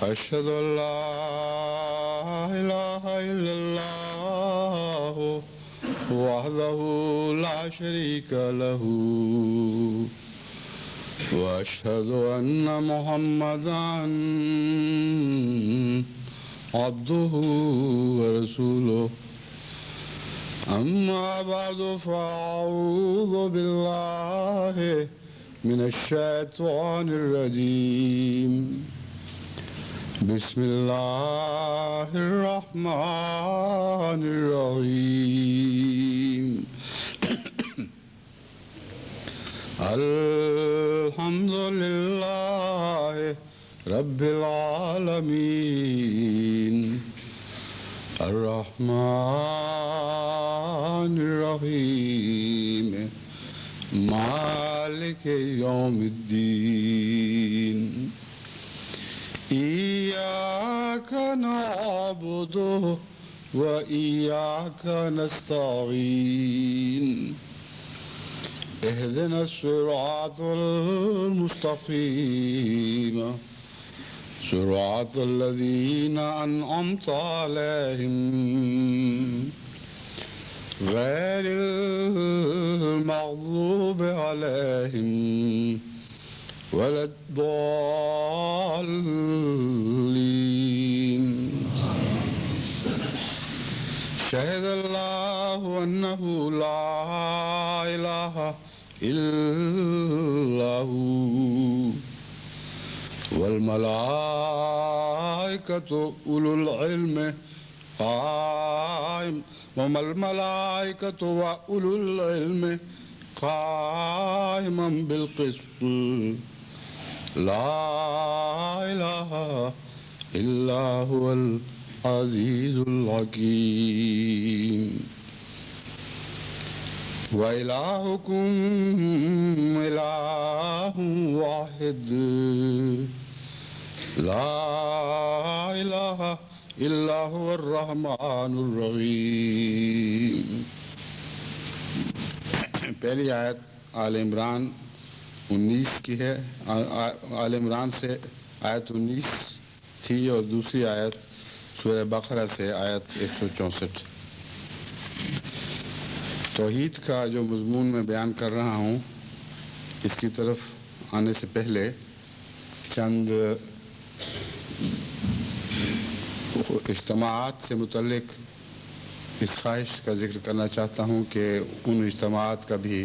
أشهد أن لا إله إلا الله وحده لا شريك له وأشهد أن محمدا عبده ورسوله أما بعد فأعوذ بالله من الشيطان الرجيم بسم الله الرحمن الرحيم الحمد لله رب العالمين الرحمن الرحيم مالك يوم الدين إياك نعبد وإياك نستعين اهدنا الصراط المستقيم صراط الذين أنعمت عليهم غير المغضوب عليهم ولا الضالين شهد الله أنه لا إله إلا هو والملائكة أولو العلم قائم والملائكة وأولو العلم قائما بالقسط لا إله إلا هو العزيز الحكيم وإلهكم إله واحد لا إله إلا هو الرحمن الرحيم. پہلی آیت آل عمران 19 کی ہے. آل عمران سے آیت 19 تھی اور دوسری آیت سورہ بقرہ سے آیت 164. توحید کا جو مضمون میں بیان کر رہا ہوں اس کی طرف آنے سے پہلے چند اجتماعات سے متعلق اس خواہش کا ذکر کرنا چاہتا ہوں کہ ان اجتماعات کا بھی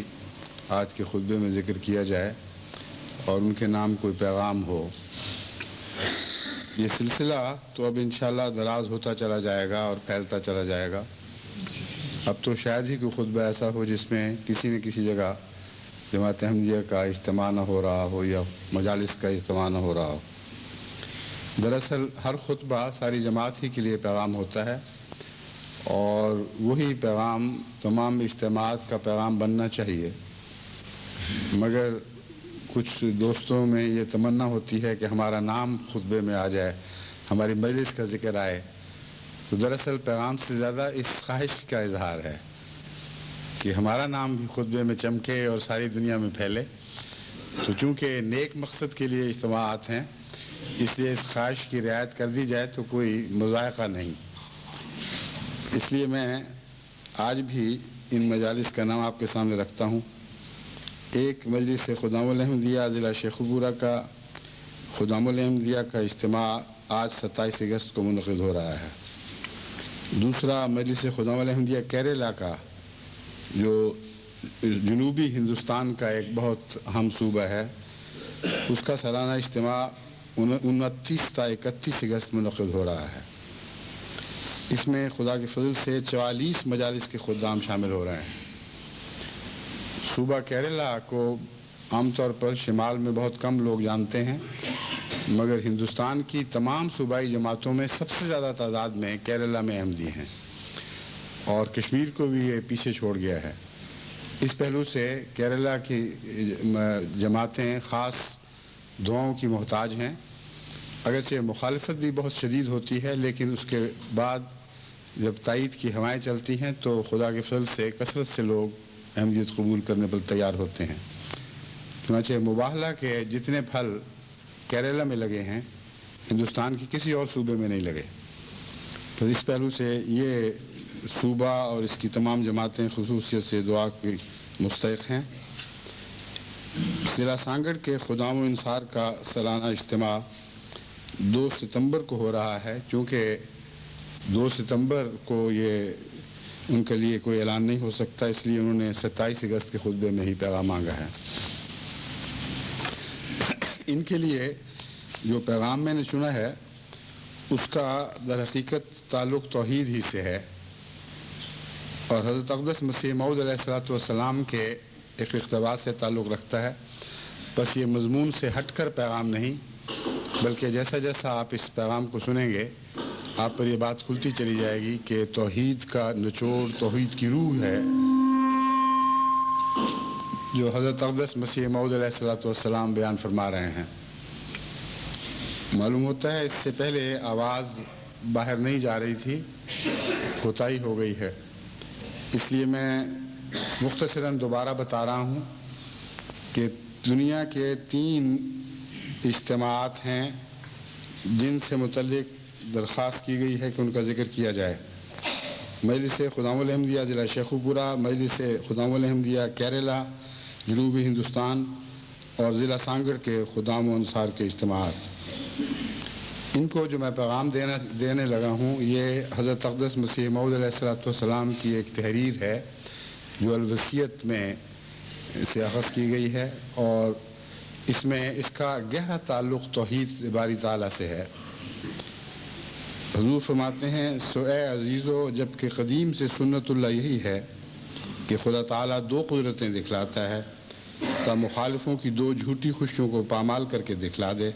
آج کے خطبے میں ذکر کیا جائے اور ان کے نام کوئی پیغام ہو. یہ سلسلہ تو اب انشاءاللہ دراز ہوتا چلا جائے گا اور پھیلتا چلا جائے گا. اب تو شاید ہی کوئی خطبہ ایسا ہو جس میں کسی نہ کسی جگہ جماعت احمدیہ کا اجتماع نہ ہو رہا ہو یا مجالس کا اجتماع نہ ہو رہا ہو. دراصل ہر خطبہ ساری جماعت ہی کے لیے پیغام ہوتا ہے اور وہی پیغام تمام اجتماعات کا پیغام بننا چاہیے. مگر کچھ دوستوں میں یہ تمنا ہوتی ہے کہ ہمارا نام خطبے میں آ جائے ہماری مجلس کا ذکر آئے تو دراصل پیغام سے زیادہ اس خواہش کا اظہار ہے کہ ہمارا نام بھی خطبے میں چمکے اور ساری دنیا میں پھیلے. تو چونکہ نیک مقصد کے لیے اجتماعات ہیں اس لیے اس خواہش کی رعایت کر دی جائے تو کوئی مذائقہ نہیں. اس لیے میں آج بھی ان مجالس کا نام آپ کے سامنے رکھتا ہوں. ایک مجلس خدام الاحمدیہ ضلع شیخوپورہ کا خدام الاحمدیہ کا اجتماع آج 27 اگست کو منعقد ہو رہا ہے. دوسرا مجلس خدام الاحمدیہ کیرلا کا جو جنوبی ہندوستان کا ایک بہت اہم صوبہ ہے اس کا سالانہ اجتماع 29 تا 31 اگست منعقد ہو رہا ہے. اس میں خدا کے فضل سے 44 مجالس کے خدام شامل ہو رہے ہیں. صوبہ کیرلا کو عام طور پر شمال میں بہت کم لوگ جانتے ہیں مگر ہندوستان کی تمام صوبائی جماعتوں میں سب سے زیادہ تعداد میں کیرلا میں احمدی ہیں اور کشمیر کو بھی یہ پیچھے چھوڑ گیا ہے. اس پہلو سے کیرلا کی جماعتیں خاص دعاؤں کی محتاج ہیں. اگرچہ مخالفت بھی بہت شدید ہوتی ہے لیکن اس کے بعد جب تائید کی ہوائیں چلتی ہیں تو خدا کے فضل سے کثرت سے لوگ احمدیت قبول کرنے پر تیار ہوتے ہیں. چنانچہ مباہلہ کے جتنے پھل کیرلا میں لگے ہیں ہندوستان کی کسی اور صوبے میں نہیں لگے. تو اس پہلو سے یہ صوبہ اور اس کی تمام جماعتیں خصوصیت سے دعا کی مستحق ہیں. ضلع سانگڑ کے خدام و انصار کا سالانہ اجتماع 2 ستمبر کو ہو رہا ہے. چونکہ 2 ستمبر کو یہ ان کے لیے کوئی اعلان نہیں ہو سکتا اس لیے انہوں نے 27 اگست کے خطبے میں ہی پیغام مانگا ہے. ان کے لیے جو پیغام میں نے چنا ہے اس کا در حقیقت تعلق توحید ہی سے ہے اور حضرت اقدس مسیح موعود علیہ السلام کے ایک اقتباس سے تعلق رکھتا ہے. بس یہ مضمون سے ہٹ کر پیغام نہیں بلکہ جیسا جیسا آپ اس پیغام کو سنیں گے آپ پر یہ بات کھلتی چلی جائے گی کہ توحید کا نچوڑ توحید کی روح ہے جو حضرت اقدس مسیح موعود علیہ السلام بیان فرما رہے ہیں. معلوم ہوتا ہے اس سے پہلے آواز باہر نہیں جا رہی تھی کوتاہی ہو گئی ہے اس لیے میں مختصراً دوبارہ بتا رہا ہوں کہ دنیا کے 3 اجتماعات ہیں جن سے متعلق درخواست کی گئی ہے کہ ان کا ذکر کیا جائے. مجلس خدام الاحمدیہ ضلع شیخوپورہ، مجلس خدام الاحمدیہ کیرلا جنوبی ہندوستان اور ضلع سانگڑ کے خدام و انصار کے اجتماعات. ان کو جو میں پیغام دینے لگا ہوں یہ حضرت اقدس مسیح موعود علیہ السلام کی ایک تحریر ہے جو الوصیت میں سے اخذ کی گئی ہے اور اس میں اس کا گہرا تعلق توحید باری تعالیٰ سے ہے. حضور فرماتے ہیں سو اے عزیزو جب کہ قدیم سے سنت اللہ یہی ہے کہ خدا تعالیٰ 2 قدرتیں دکھلاتا ہے تا مخالفوں کی 2 جھوٹی خوشیوں کو پامال کر کے دکھلا دے.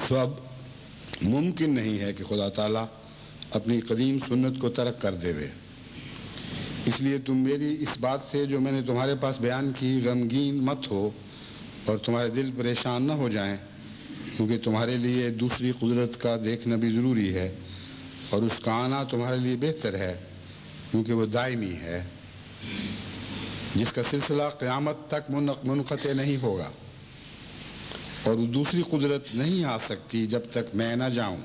تو اب ممکن نہیں ہے کہ خدا تعالیٰ اپنی قدیم سنت کو ترک کر دے وے. اس لیے تم میری اس بات سے جو میں نے تمہارے پاس بیان کی غمگین مت ہو اور تمہارے دل پریشان نہ ہو جائیں کیونکہ تمہارے لیے دوسری قدرت کا دیکھنا بھی ضروری ہے اور اس کا آنا تمہارے لیے بہتر ہے کیونکہ وہ دائمی ہے جس کا سلسلہ قیامت تک منقطع نہیں ہوگا اور وہ دوسری قدرت نہیں آ سکتی جب تک میں نہ جاؤں.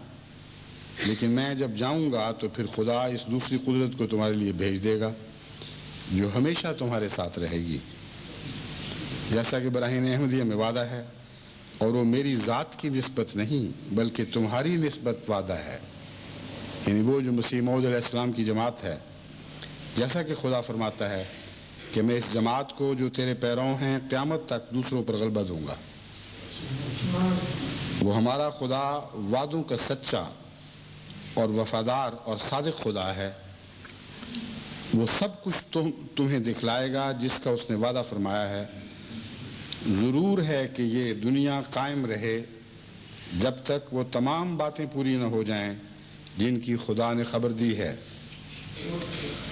لیکن میں جب جاؤں گا تو پھر خدا اس دوسری قدرت کو تمہارے لیے بھیج دے گا جو ہمیشہ تمہارے ساتھ رہے گی جیسا کہ براہین احمدیہ میں وعدہ ہے اور وہ میری ذات کی نسبت نہیں بلکہ تمہاری نسبت وعدہ ہے یعنی وہ جو مسیح موعود علیہ السلام کی جماعت ہے. جیسا کہ خدا فرماتا ہے کہ میں اس جماعت کو جو تیرے پیروں ہیں قیامت تک دوسروں پر غلبہ دوں گا. وہ ہمارا خدا وعدوں کا سچا اور وفادار اور صادق خدا ہے. وہ سب کچھ تمہیں دکھلائے گا جس کا اس نے وعدہ فرمایا ہے. ضرور ہے کہ یہ دنیا قائم رہے جب تک وہ تمام باتیں پوری نہ ہو جائیں جن کی خدا نے خبر دی ہے.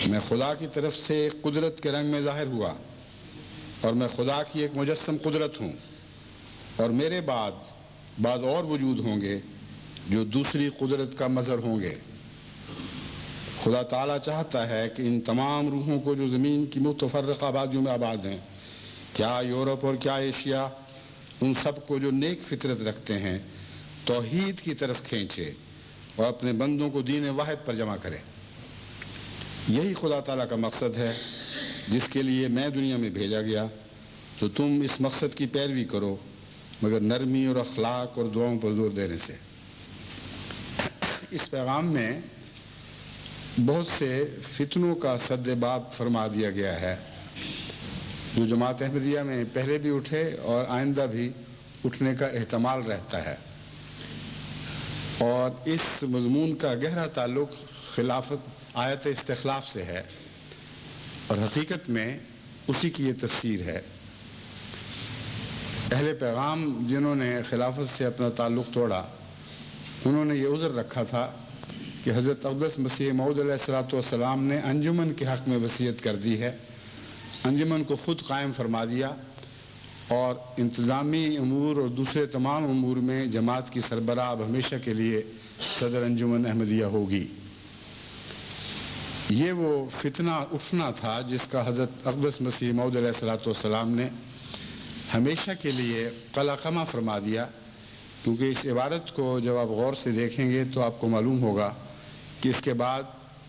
میں خدا کی طرف سے قدرت کے رنگ میں ظاہر ہوا اور میں خدا کی ایک مجسم قدرت ہوں اور میرے بعد اور وجود ہوں گے جو دوسری قدرت کا مظہر ہوں گے۔ خدا تعالیٰ چاہتا ہے کہ ان تمام روحوں کو جو زمین کی متفرقہ آبادیوں میں آباد ہیں، کیا یورپ اور کیا ایشیا، ان سب کو جو نیک فطرت رکھتے ہیں توحید کی طرف کھینچے اور اپنے بندوں کو دین واحد پر جمع کرے۔ یہی خدا تعالیٰ کا مقصد ہے جس کے لیے میں دنیا میں بھیجا گیا، تو تم اس مقصد کی پیروی کرو مگر نرمی اور اخلاق اور دعاؤں پر زور دینے سے۔ اس پیغام میں بہت سے فتنوں کا سد باب فرما دیا گیا ہے جو جماعت احمدیہ میں پہلے بھی اٹھے اور آئندہ بھی اٹھنے کا احتمال رہتا ہے، اور اس مضمون کا گہرا تعلق خلافت آیت استخلاف سے ہے، اور حقیقت میں اسی کی یہ تفسیر ہے۔ اہل پیغام جنہوں نے خلافت سے اپنا تعلق توڑا، انہوں نے یہ عذر رکھا تھا کہ حضرت اقدس مسیح موعود علیہ السلام نے انجمن کے حق میں وصیت کر دی ہے، انجمن کو خود قائم فرما دیا، اور انتظامی امور اور دوسرے تمام امور میں جماعت کی سربراہ اب ہمیشہ کے لیے صدر انجمن احمدیہ ہوگی۔ یہ وہ فتنہ اٹھنا تھا جس کا حضرت اقدس مسیح موعود علیہ السلام نے ہمیشہ کے لیے قلقمہ فرما دیا، کیونکہ اس عبارت کو جب آپ غور سے دیکھیں گے تو آپ کو معلوم ہوگا کہ اس کے بعد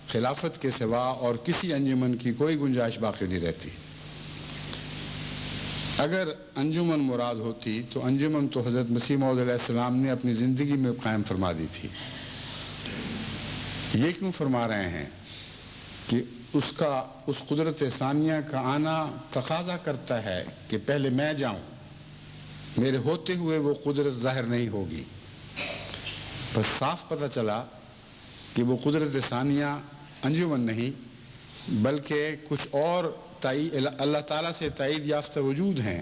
خلافت کے سوا اور کسی انجمن کی کوئی گنجائش باقی نہیں رہتی۔ اگر انجمن مراد ہوتی تو انجمن تو حضرت مسیح موعود علیہ السلام نے اپنی زندگی میں قائم فرما دی تھی۔ یہ کیوں فرما رہے ہیں کہ اس قدرت ثانیہ کا آنا تقاضا کرتا ہے کہ پہلے میں جاؤں، میرے ہوتے ہوئے وہ قدرت ظاہر نہیں ہوگی۔ بس صاف پتہ چلا کہ وہ قدرت ثانیہ انجمن نہیں بلکہ کچھ اور اللہ تعالیٰ سے تائید یافتہ وجود ہیں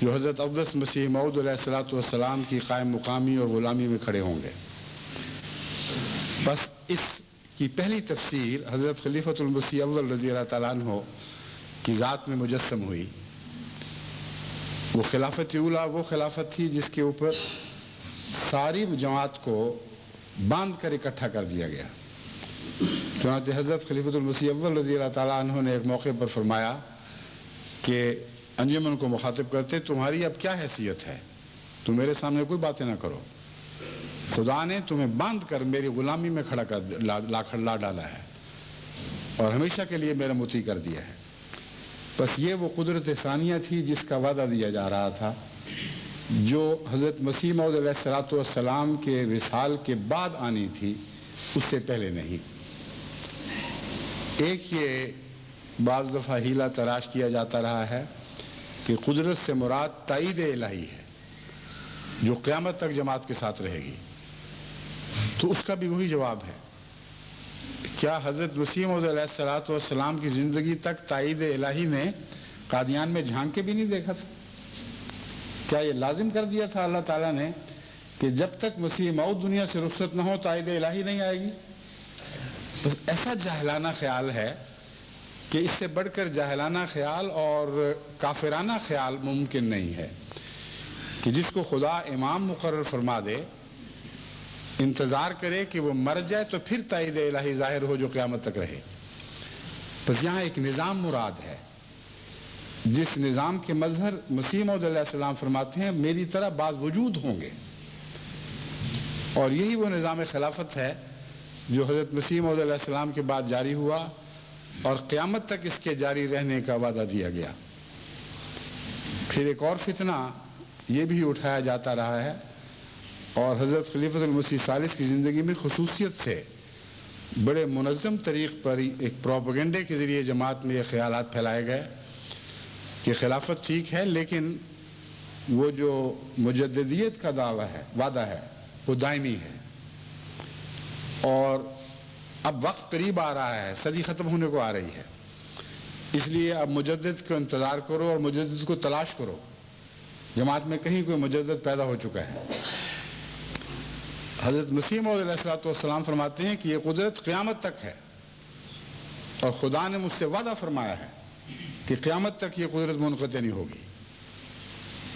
جو حضرت اقدس مسیح موعود علیہ السلام کی قائم مقامی اور غلامی میں کھڑے ہوں گے۔ بس اس کی پہلی تفسیر حضرت خلیفۃ المسیح اول رضی اللہ تعالیٰ عنہ کی ذات میں مجسم ہوئی۔ وہ خلافت اولا وہ خلافت تھی جس کے اوپر ساری جماعت کو باندھ کر اکٹھا کر دیا گیا۔ چنانچہ حضرت خلیفۃ المسیح اول رضی اللہ تعالیٰ عنہ نے ایک موقع پر فرمایا کہ انجمن کو مخاطب کرتے، تمہاری اب کیا حیثیت ہے، تم میرے سامنے کوئی باتیں نہ کرو، خدا نے تمہیں باندھ کر میری غلامی میں کھڑا کر لا ڈالا ہے اور ہمیشہ کے لیے میرا مطیع کر دیا ہے۔ بس یہ وہ قدرت ثانیہ تھی جس کا وعدہ دیا جا رہا تھا، جو حضرت مسیح موعود علیہ السلام کے وصال کے بعد آنی تھی، اس سے پہلے نہیں۔ ایک یہ بعض دفعہ ہیلہ تراش کیا جاتا رہا ہے کہ قدرت سے مراد تائید الہی ہے جو قیامت تک جماعت کے ساتھ رہے گی، تو اس کا بھی وہی جواب ہے۔ کیا حضرت مسیح موعود علیہ السلام کی زندگی تک تائید الہی نے قادیان میں جھانک کے بھی نہیں دیکھا تھا؟ کیا یہ لازم کر دیا تھا اللہ تعالیٰ نے کہ جب تک مسیح موعود دنیا سے رخصت نہ ہو تائید الہی نہیں آئے گی؟ بس ایسا جاہلانہ خیال ہے کہ اس سے بڑھ کر جاہلانہ خیال اور کافرانہ خیال ممکن نہیں ہے کہ جس کو خدا امام مقرر فرما دے، انتظار کرے کہ وہ مر جائے تو پھر تائید الہی ظاہر ہو جو قیامت تک رہے۔ بس یہاں ایک نظام مراد ہے جس نظام کے مظہر مسیح موعود علیہ السلام فرماتے ہیں میری طرح بعض وجود ہوں گے، اور یہی وہ نظام خلافت ہے جو حضرت مسیح موعود علیہ السلام کے بعد جاری ہوا اور قیامت تک اس کے جاری رہنے کا وعدہ دیا گیا۔ پھر ایک اور فتنہ یہ بھی اٹھایا جاتا رہا ہے، اور حضرت خلیفۃ المسیح ثالث کی زندگی میں خصوصیت سے بڑے منظم طریق پر ایک پروپیگنڈے کے ذریعے جماعت میں یہ خیالات پھیلائے گئے کہ خلافت ٹھیک ہے لیکن وہ جو مجددیت کا دعویٰ ہے، وعدہ ہے، وہ دائمی ہے، اور اب وقت قریب آ رہا ہے، صدی ختم ہونے کو آ رہی ہے، اس لیے اب مجدد کو انتظار کرو اور مجدد کو تلاش کرو۔ جماعت میں کہیں کوئی مجدد پیدا ہو چکا ہے۔ حضرت مسیح موعود علیہ السلام فرماتے ہیں کہ یہ قدرت قیامت تک ہے، اور خدا نے مجھ سے وعدہ فرمایا ہے کہ قیامت تک یہ قدرت منقطع نہیں ہوگی۔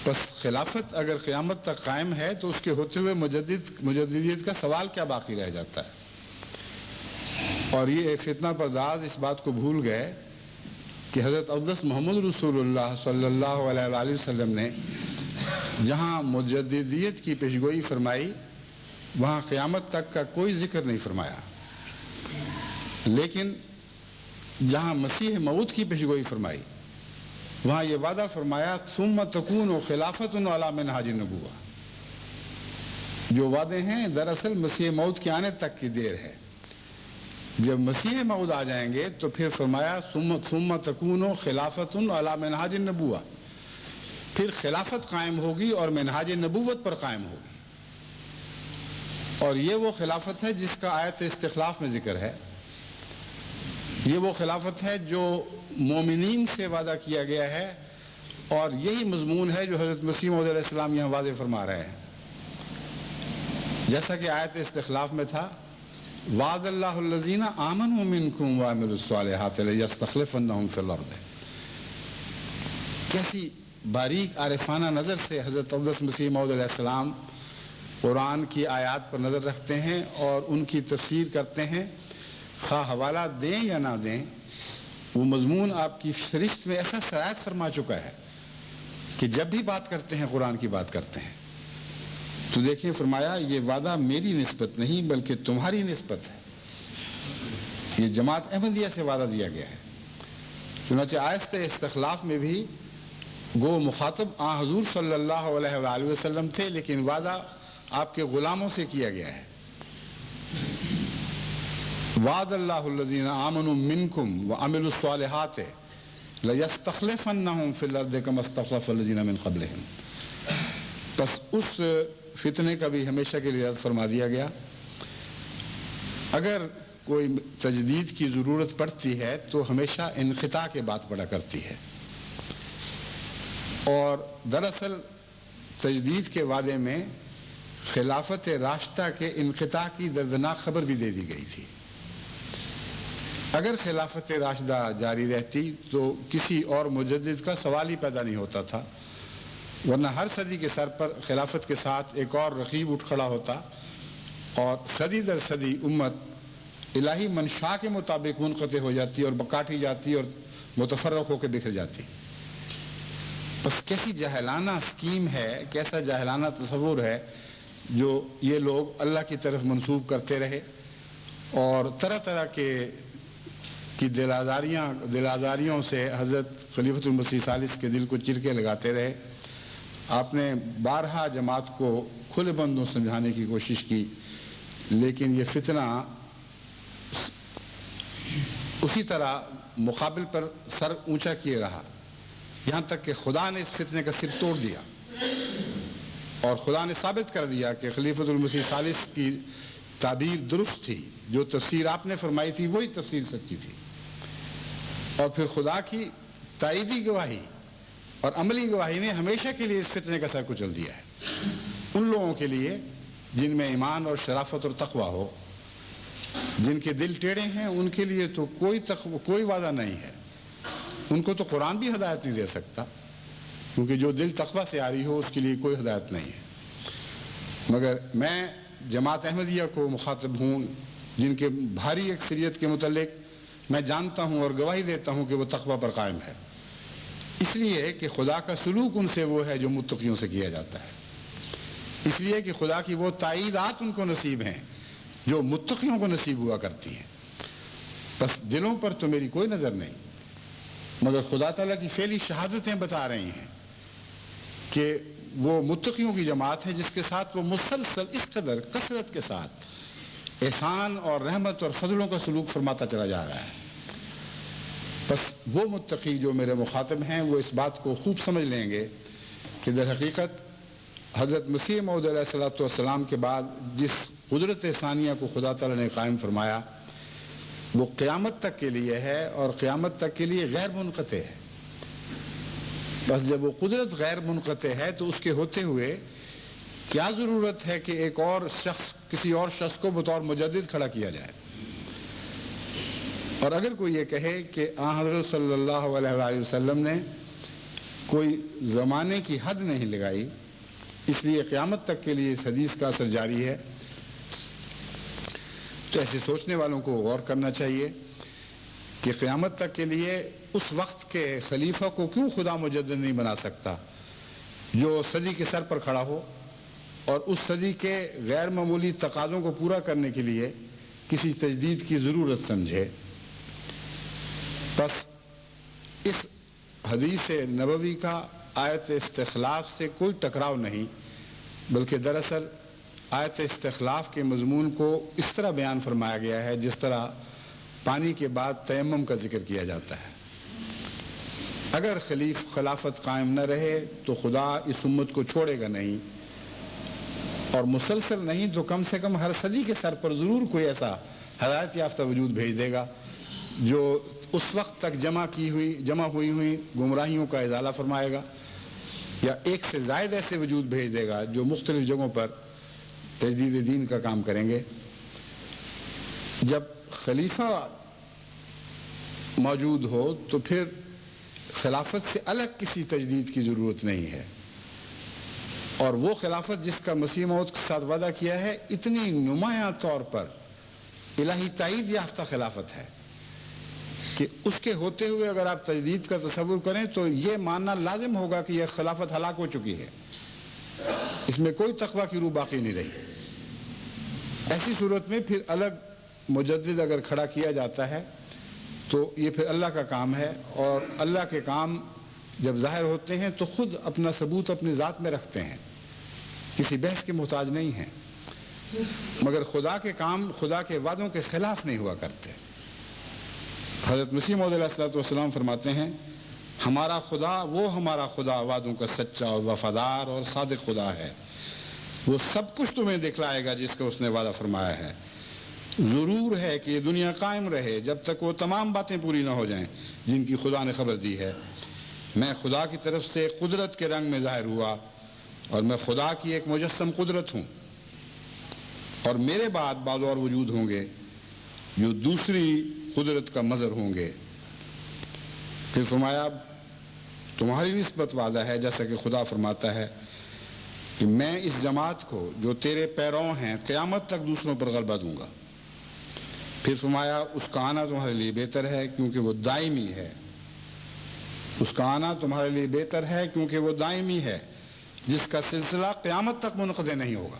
بس خلافت اگر قیامت تک قائم ہے تو اس کے ہوتے ہوئے مجددیت کا سوال کیا باقی رہ جاتا ہے؟ اور یہ فتنہ پرداز اس بات کو بھول گئے کہ حضرت اقدس محمد رسول اللہ صلی اللہ علیہ وآلہ وسلم نے جہاں مجددیت کی پیشگوئی فرمائی وہاں قیامت تک کا کوئی ذکر نہیں فرمایا، لیکن جہاں مسیح موعود کی پیشگوئی فرمائی وہاں یہ وعدہ فرمایا ثم تکون خلافت علی منہاج النبوہ۔ جو وعدے ہیں دراصل مسیح موعود کے آنے تک کی دیر ہے، جب مسیح موعود آ جائیں گے تو پھر فرمایا ثم تکون خلافت علی منہاج النبوہ، پھر خلافت قائم ہوگی اور منہاج نبوت پر قائم ہوگی، اور یہ وہ خلافت ہے جس کا آیت استخلاف میں ذکر ہے، یہ وہ خلافت ہے جو مومنین سے وعدہ کیا گیا ہے، اور یہی مضمون ہے جو حضرت مسیح موعود علیہ السلام یہاں واضح فرما رہے ہیں، جیسا کہ آیت استخلاف میں تھا وعد اللہ الذین آمنوا منکم وعملوا الصالحات لیستخلفنہم فی الارض۔ کیسی باریک عارفانہ نظر سے حضرت اقدس مسیح موعود علیہ السلام قرآن کی آیات پر نظر رکھتے ہیں اور ان کی تفسیر کرتے ہیں، خواہ حوالہ دیں یا نہ دیں، وہ مضمون آپ کی فہرست میں ایسا سرایت فرما چکا ہے کہ جب بھی بات کرتے ہیں قرآن کی بات کرتے ہیں تو دیکھیں فرمایا یہ وعدہ میری نسبت نہیں بلکہ تمہاری نسبت ہے، یہ جماعت احمدیہ سے وعدہ دیا گیا ہے۔ چنانچہ آیت استخلاف میں بھی گو مخاطب آن حضور صلی اللہ علیہ وآلہ وسلم تھے، لیکن وعدہ آپ کے غلاموں سے کیا گیا ہے۔ وعد اللہ الذین آمنوا منکم وعملوا الصالحات لیستخلفنہم فی الارض کما استخلف الذین من قبلہم۔ بس اس فتنے کا بھی ہمیشہ کے لیے رد فرما دیا گیا۔ اگر کوئی تجدید کی ضرورت پڑتی ہے تو ہمیشہ انقطاع کے بعد پڑا کرتی ہے، اور دراصل تجدید کے وعدے میں خلافت راشدہ کے انقطاع کی دردناک خبر بھی دے دی گئی تھی۔ اگر خلافت راشدہ جاری رہتی تو کسی اور مجدد کا سوال ہی پیدا نہیں ہوتا تھا، ورنہ ہر صدی کے سر پر خلافت کے ساتھ ایک اور رقیب اٹھ کھڑا ہوتا اور صدی در صدی امت الہی منشاء کے مطابق منقطع ہو جاتی اور کاٹی جاتی اور متفرق ہو کے بکھر جاتی۔ بس کیسی جاہلانہ اسکیم ہے، کیسا جاہلانہ تصور ہے جو یہ لوگ اللہ کی طرف منسوب کرتے رہے، اور طرح طرح کی دل آزاریوں سے حضرت خلیفۃ المسیح ثالث کے دل کو چرکے لگاتے رہے۔ آپ نے بارہا جماعت کو کھلے بندوں سمجھانے کی کوشش کی، لیکن یہ فتنہ اسی طرح مقابل پر سر اونچا کیے رہا، یہاں تک کہ خدا نے اس فتنے کا سر توڑ دیا، اور خدا نے ثابت کر دیا کہ خلیفۃ المسیح ثالث کی تعبیر درست تھی، جو تفسیر آپ نے فرمائی تھی وہی تفسیر سچی تھی، اور پھر خدا کی تائیدی گواہی اور عملی گواہی نے ہمیشہ کے لیے اس فتنے کا سر کچل دیا ہے۔ ان لوگوں کے لیے جن میں ایمان اور شرافت اور تقوی ہو، جن کے دل ٹیڑھے ہیں، ان کے لیے تو کوئی وعدہ نہیں ہے، ان کو تو قرآن بھی ہدایت نہیں دے سکتا، کیونکہ جو دل تقوی سے آ رہی ہو اس کے لیے کوئی ہدایت نہیں ہے۔ مگر میں جماعت احمدیہ کو مخاطب ہوں، جن کے بھاری اکثریت کے متعلق میں جانتا ہوں اور گواہی دیتا ہوں کہ وہ تقوی پر قائم ہے، اس لیے کہ خدا کا سلوک ان سے وہ ہے جو متقیوں سے کیا جاتا ہے، اس لیے کہ خدا کی وہ تائیدات ان کو نصیب ہیں جو متقیوں کو نصیب ہوا کرتی ہیں۔ بس دلوں پر تو میری کوئی نظر نہیں، مگر خدا تعالیٰ کی فعلی شہادتیں بتا رہی ہیں کہ وہ متقیوں کی جماعت ہے جس کے ساتھ وہ مسلسل اس قدر کثرت کے ساتھ احسان اور رحمت اور فضلوں کا سلوک فرماتا چلا جا رہا ہے۔ بس وہ متقی جو میرے مخاطب ہیں وہ اس بات کو خوب سمجھ لیں گے کہ در حقیقت حضرت مسیح موعود علیہ السلام کے بعد جس قدرت ثانیہ کو خدا تعالیٰ نے قائم فرمایا وہ قیامت تک کے لیے ہے، اور قیامت تک کے لیے غیر منقطع ہے۔ بس جب وہ قدرت غیر منقطع ہے تو اس کے ہوتے ہوئے کیا ضرورت ہے کہ ایک اور شخص کسی اور شخص کو بطور مجدد کھڑا کیا جائے؟ اور اگر کوئی یہ کہے کہ آن حضرت صلی اللہ علیہ وآلہ وسلم نے کوئی زمانے کی حد نہیں لگائی، اس لیے قیامت تک کے لیے اس حدیث کا اثر جاری ہے۔ تو ایسے سوچنے والوں کو غور کرنا چاہیے کہ قیامت تک کے لیے اس وقت کے خلیفہ کو کیوں خدا مجدد نہیں بنا سکتا جو صدی کے سر پر کھڑا ہو اور اس صدی کے غیر معمولی تقاضوں کو پورا کرنے کے لیے کسی تجدید کی ضرورت سمجھے۔ بس اس حدیث نبوی کا آیت استخلاف سے کوئی ٹکراؤ نہیں، بلکہ دراصل آیت استخلاف کے مضمون کو اس طرح بیان فرمایا گیا ہے جس طرح پانی کے بعد تیمم کا ذکر کیا جاتا ہے۔ اگر خلافت قائم نہ رہے تو خدا اس امت کو چھوڑے گا نہیں، اور مسلسل نہیں تو کم سے کم ہر صدی کے سر پر ضرور کوئی ایسا ہدایت یافتہ وجود بھیج دے گا جو اس وقت تک جمع ہوئی گمراہیوں کا ازالہ فرمائے گا، یا ایک سے زائد ایسے وجود بھیج دے گا جو مختلف جگہوں پر تجدید دین کا کام کریں گے۔ جب خلیفہ موجود ہو تو پھر خلافت سے الگ کسی تجدید کی ضرورت نہیں ہے، اور وہ خلافت جس کا مسیح موعود کے ساتھ وعدہ کیا ہے اتنی نمایاں طور پر الہی تائید یافتہ خلافت ہے کہ اس کے ہوتے ہوئے اگر آپ تجدید کا تصور کریں تو یہ ماننا لازم ہوگا کہ یہ خلافت ہلاک ہو چکی ہے، اس میں کوئی تقویٰ کی روح باقی نہیں رہی۔ ایسی صورت میں پھر الگ مجدد اگر کھڑا کیا جاتا ہے تو یہ پھر اللہ کا کام ہے، اور اللہ کے کام جب ظاہر ہوتے ہیں تو خود اپنا ثبوت اپنی ذات میں رکھتے ہیں، کسی بحث کے محتاج نہیں ہیں، مگر خدا کے کام خدا کے وعدوں کے خلاف نہیں ہوا کرتے۔ حضرت مسیح موعود علیہ السلام فرماتے ہیں ہمارا خدا وعدوں کا سچا اور وفادار اور صادق خدا ہے، وہ سب کچھ تمہیں دکھلائے گا جس کا اس نے وعدہ فرمایا ہے۔ ضرور ہے کہ یہ دنیا قائم رہے جب تک وہ تمام باتیں پوری نہ ہو جائیں جن کی خدا نے خبر دی ہے۔ میں خدا کی طرف سے قدرت کے رنگ میں ظاہر ہوا، اور میں خدا کی ایک مجسم قدرت ہوں، اور میرے بعد بعض اور وجود ہوں گے جو دوسری قدرت کا مظہر ہوں گے۔ پھر فرمایا تمہاری نسبت وعدہ ہے جیسا کہ خدا فرماتا ہے کہ میں اس جماعت کو جو تیرے پیروں ہیں قیامت تک دوسروں پر غلبہ دوں گا۔ پھر فرمایا اس کا آنا تمہارے لیے بہتر ہے کیونکہ وہ دائمی ہے، اس کا آنا تمہارے لیے بہتر ہے کیونکہ وہ دائمی ہے جس کا سلسلہ قیامت تک منقطع نہیں ہوگا۔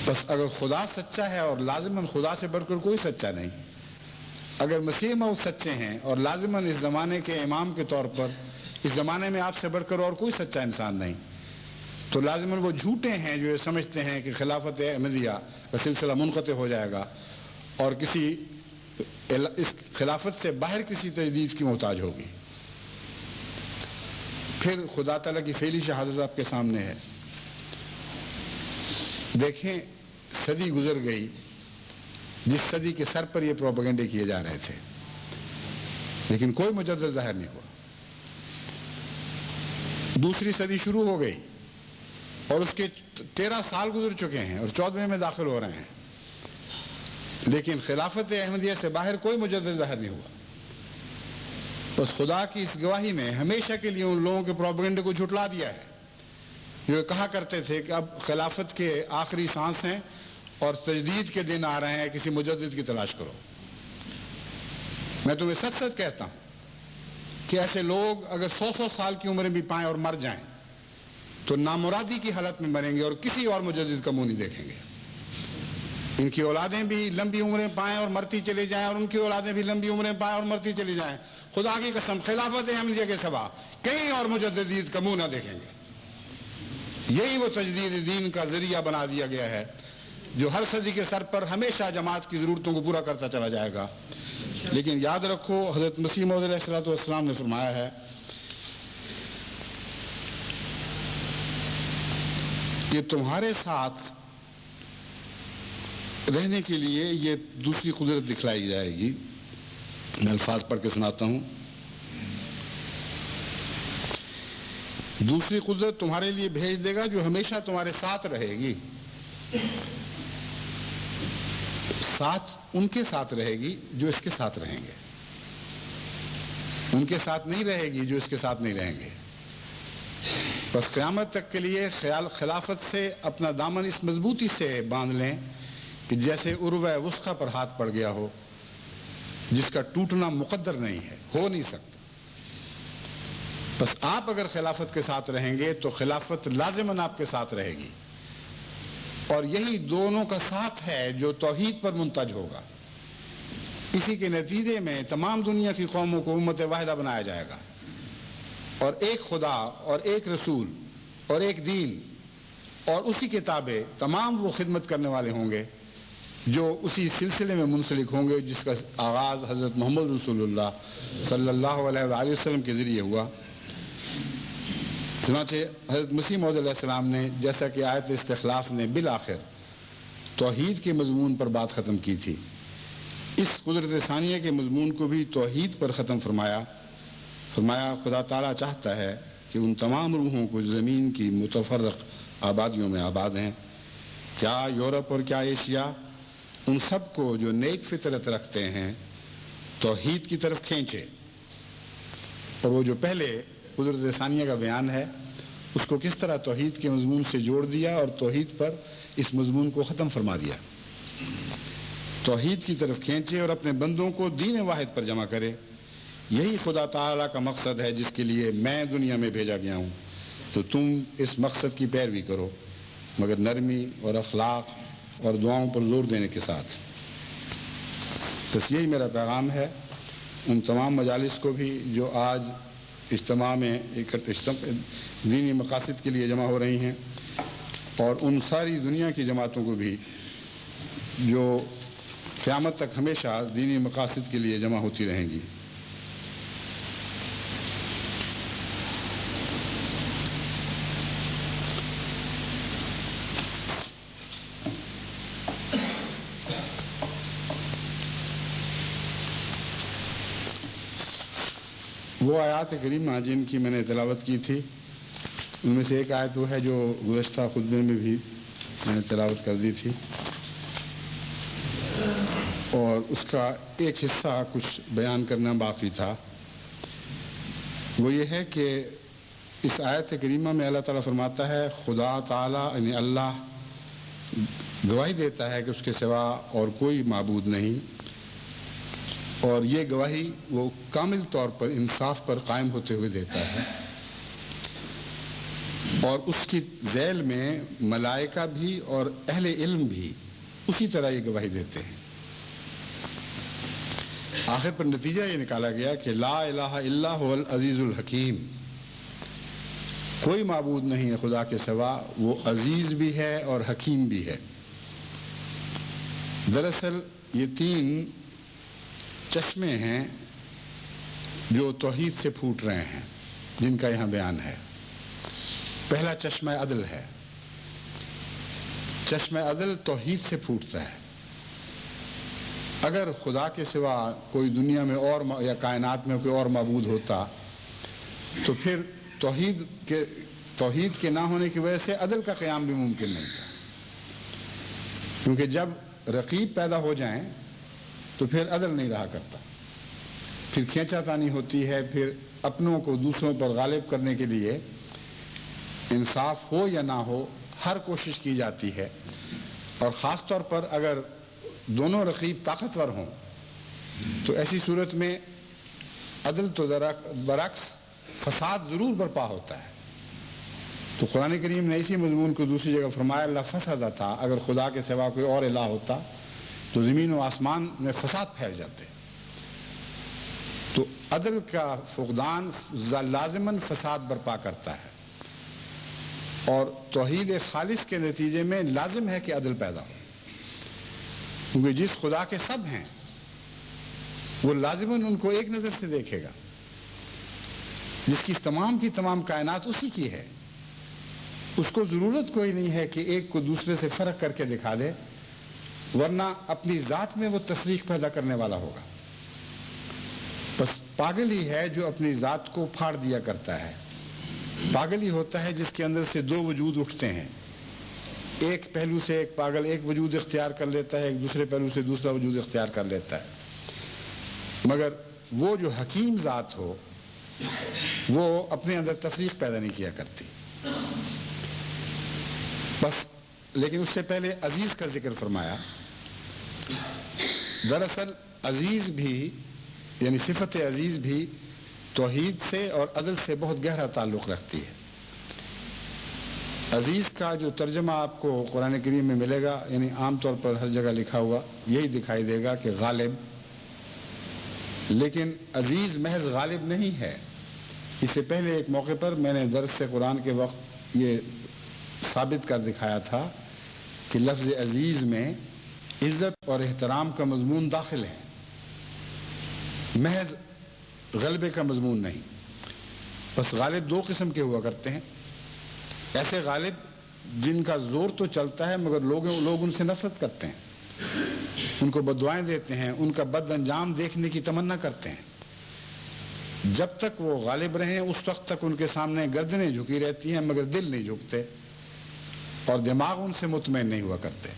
بس اگر خدا سچا ہے اور لازماً خدا سے بڑھ کر کوئی سچا نہیں، اگر مسیح موعود سچے ہیں اور لازماً اس زمانے کے امام کے طور پر اس زمانے میں آپ سے بڑھ کر اور کوئی سچا انسان نہیں، تو لازماً وہ جھوٹے ہیں جو یہ سمجھتے ہیں کہ خلافت احمدیہ کا سلسلہ منقطع ہو جائے گا اور اس خلافت سے باہر کسی تجدید کی محتاج ہوگی۔ پھر خدا تعالیٰ کی فعلی شہادت آپ کے سامنے ہے۔ دیکھیں صدی گزر گئی جس صدی کے سر پر یہ پروپیگنڈے کیے جا رہے تھے، لیکن کوئی مجدد ظاہر نہیں ہوا۔ دوسری صدی شروع ہو گئی اور اس کے 13 سال گزر چکے ہیں اور 14ویں میں داخل ہو رہے ہیں، لیکن خلافت احمدیہ سے باہر کوئی مجدد ظاہر نہیں ہوا۔ بس خدا کی اس گواہی نے ہمیشہ کے لیے ان لوگوں کے پروپیگنڈے کو جھٹلا دیا ہے جو کہا کرتے تھے کہ اب خلافت کے آخری سانس ہیں اور تجدید کے دن آ رہے ہیں، کسی مجدد کی تلاش کرو۔ میں تمہیں سچ سچ کہتا ہوں کہ ایسے لوگ اگر 100 سال کی عمریں بھی پائیں اور مر جائیں تو نامرادی کی حالت میں مریں گے اور کسی اور مجدد کا منہ نہیں دیکھیں گے۔ ان کی اولادیں بھی لمبی عمریں پائیں اور مرتی چلی جائیں، اور ان کی اولادیں بھی لمبی عمریں پائیں اور مرتی چلی جائیں، خدا کی قسم خلافت احمدیہ کے سوا کہیں اور مجدد کا منہ نہ دیکھیں گے۔ یہی وہ تجدید دین کا ذریعہ بنا دیا گیا ہے جو ہر صدی کے سر پر ہمیشہ جماعت کی ضرورتوں کو پورا کرتا چلا جائے گا۔ لیکن یاد رکھو حضرت مسیح موعود علیہ السلام نے فرمایا ہے کہ تمہارے ساتھ رہنے کے لیے یہ دوسری قدرت دکھلائی جائے گی۔ میں الفاظ پڑھ کے سناتا ہوں۔ دوسری قدرت تمہارے لیے بھیج دے گا جو ہمیشہ تمہارے ساتھ رہے گی، ان کے ساتھ رہے گی جو اس کے ساتھ رہیں گے۔ ان کے ساتھ نہیں رہے گی جو اس کے ساتھ نہیں رہیں گے. بس قیامت تک کے لیے خلافت سے اپنا دامن اس مضبوطی سے باندھ لیں کہ جیسے عروہ وثقی پر ہاتھ پڑ گیا ہو، جس کا ٹوٹنا مقدر نہیں ہے، ہو نہیں سکتا. بس آپ اگر خلافت کے ساتھ رہیں گے تو خلافت لازماً آپ کے ساتھ رہے گی، اور یہی دونوں کا ساتھ ہے جو توحید پر منتج ہوگا. اسی کے نتیجے میں تمام دنیا کی قوموں کو امت واحدہ بنایا جائے گا، اور ایک خدا اور ایک رسول اور ایک دین اور اسی کے تابع تمام وہ خدمت کرنے والے ہوں گے جو اسی سلسلے میں منسلک ہوں گے جس کا آغاز حضرت محمد رسول اللہ صلی اللہ علیہ وآلہ وسلم کے ذریعے ہوا. چنانچہ حضرت مسیح موعود علیہ السلام نے، جیسا کہ آیت استخلاف نے بالآخر توحید کے مضمون پر بات ختم کی تھی، اس قدرت ثانیہ کے مضمون کو بھی توحید پر ختم فرمایا. خدا تعالیٰ چاہتا ہے کہ ان تمام روحوں کو زمین کی متفرق آبادیوں میں آباد ہیں، کیا یورپ اور کیا ایشیا، ان سب کو جو نیک فطرت رکھتے ہیں توحید کی طرف کھینچے. اور وہ جو پہلے قدرت ثانیہ کا بیان ہے اس کو کس طرح توحید کے مضمون سے جوڑ دیا اور توحید پر اس مضمون کو ختم فرما دیا. توحید کی طرف کھینچے اور اپنے بندوں کو دین واحد پر جمع کرے. یہی خدا تعالیٰ کا مقصد ہے جس کے لیے میں دنیا میں بھیجا گیا ہوں. تو تم اس مقصد کی پیروی کرو، مگر نرمی اور اخلاق اور دعاؤں پر زور دینے کے ساتھ. بس یہی میرا پیغام ہے ان تمام مجالس کو بھی جو آج اجتماع میں دینی مقاصد کے لیے جمع ہو رہی ہیں، اور ان ساری دنیا کی جماعتوں کو بھی جو قیامت تک ہمیشہ دینی مقاصد کے لیے جمع ہوتی رہیں گی. وہ آیات کریمہ جن کی میں نے تلاوت کی تھی، ان میں سے ایک آیت وہ ہے جو گزشتہ خطبے میں بھی میں نے تلاوت کر دی تھی، اور اس کا ایک حصہ کچھ بیان کرنا باقی تھا. وہ یہ ہے کہ اس آیت کریمہ میں اللہ تعالیٰ فرماتا ہے خدا تعالیٰ یعنی اللہ گواہی دیتا ہے کہ اس کے سوا اور کوئی معبود نہیں، اور یہ گواہی وہ کامل طور پر انصاف پر قائم ہوتے ہوئے دیتا ہے. اور اس کی ذیل میں ملائکہ بھی اور اہل علم بھی اسی طرح یہ گواہی دیتے ہیں. آخر پر نتیجہ یہ نکالا گیا کہ لا الہ الا هو العزیز الحکیم، کوئی معبود نہیں ہے خدا کے سوا، وہ عزیز بھی ہے اور حکیم بھی ہے. دراصل یہ تین چشمے ہیں جو توحید سے پھوٹ رہے ہیں جن کا یہاں بیان ہے. پہلا چشمہ عدل ہے. چشمہ عدل توحید سے پھوٹتا ہے. اگر خدا کے سوا کوئی دنیا میں اور یا کائنات میں کوئی اور معبود ہوتا تو پھر توحید کے نہ ہونے کی وجہ سے عدل کا قیام بھی ممکن نہیں تھا. کیونکہ جب رقیب پیدا ہو جائیں تو پھر عدل نہیں رہا کرتا، پھر کھینچا تانی ہوتی ہے، پھر اپنوں کو دوسروں پر غالب کرنے کے لیے انصاف ہو یا نہ ہو ہر کوشش کی جاتی ہے. اور خاص طور پر اگر دونوں رقیب طاقتور ہوں تو ایسی صورت میں عدل تو برعکس فساد ضرور برپا ہوتا ہے. تو قرآن کریم نے اسی مضمون کو دوسری جگہ فرمایا اللہ فسد تھا، اگر خدا کے سوا کوئی اور الہ ہوتا تو زمین و آسمان میں فساد پھیل جاتے. تو عدل کا فقدان لازماً فساد برپا کرتا ہے، اور توحید خالص کے نتیجے میں لازم ہے کہ عدل پیدا ہو. کیونکہ جس خدا کے سب ہیں وہ لازماً ان کو ایک نظر سے دیکھے گا، جس کی تمام کائنات اسی کی ہے. اس کو ضرورت کوئی نہیں ہے کہ ایک کو دوسرے سے فرق کر کے دکھا دے، ورنہ اپنی ذات میں وہ تفریق پیدا کرنے والا ہوگا. بس پاگل ہی ہے جو اپنی ذات کو پھاڑ دیا کرتا ہے. پاگل ہی ہوتا ہے جس کے اندر سے دو وجود اٹھتے ہیں، ایک پہلو سے ایک پاگل ایک وجود اختیار کر لیتا ہے، ایک دوسرے پہلو سے دوسرا وجود اختیار کر لیتا ہے. مگر وہ جو حکیم ذات ہو وہ اپنے اندر تفریق پیدا نہیں کیا کرتی. بس لیکن اس سے پہلے عزیز کا ذکر فرمایا. دراصل عزیز بھی یعنی صفت عزیز بھی توحید سے اور عدل سے بہت گہرا تعلق رکھتی ہے. عزیز کا جو ترجمہ آپ کو قرآن کریم میں ملے گا یعنی عام طور پر ہر جگہ لکھا ہوا یہی دکھائی دے گا کہ غالب، لیکن عزیز محض غالب نہیں ہے. اس سے پہلے ایک موقع پر میں نے درس قرآن کے وقت یہ ثابت کر دکھایا تھا کہ لفظ عزیز میں عزت اور احترام کا مضمون داخل ہے، محض غلبے کا مضمون نہیں. بس غالب دو قسم کے ہوا کرتے ہیں. ایسے غالب جن کا زور تو چلتا ہے مگر لوگ ان سے نفرت کرتے ہیں، ان کو بددعائیں دیتے ہیں، ان کا بد انجام دیکھنے کی تمنا کرتے ہیں. جب تک وہ غالب رہیں اس وقت تک ان کے سامنے گردنیں جھکی رہتی ہیں مگر دل نہیں جھکتے اور دماغ ان سے مطمئن نہیں ہوا کرتے.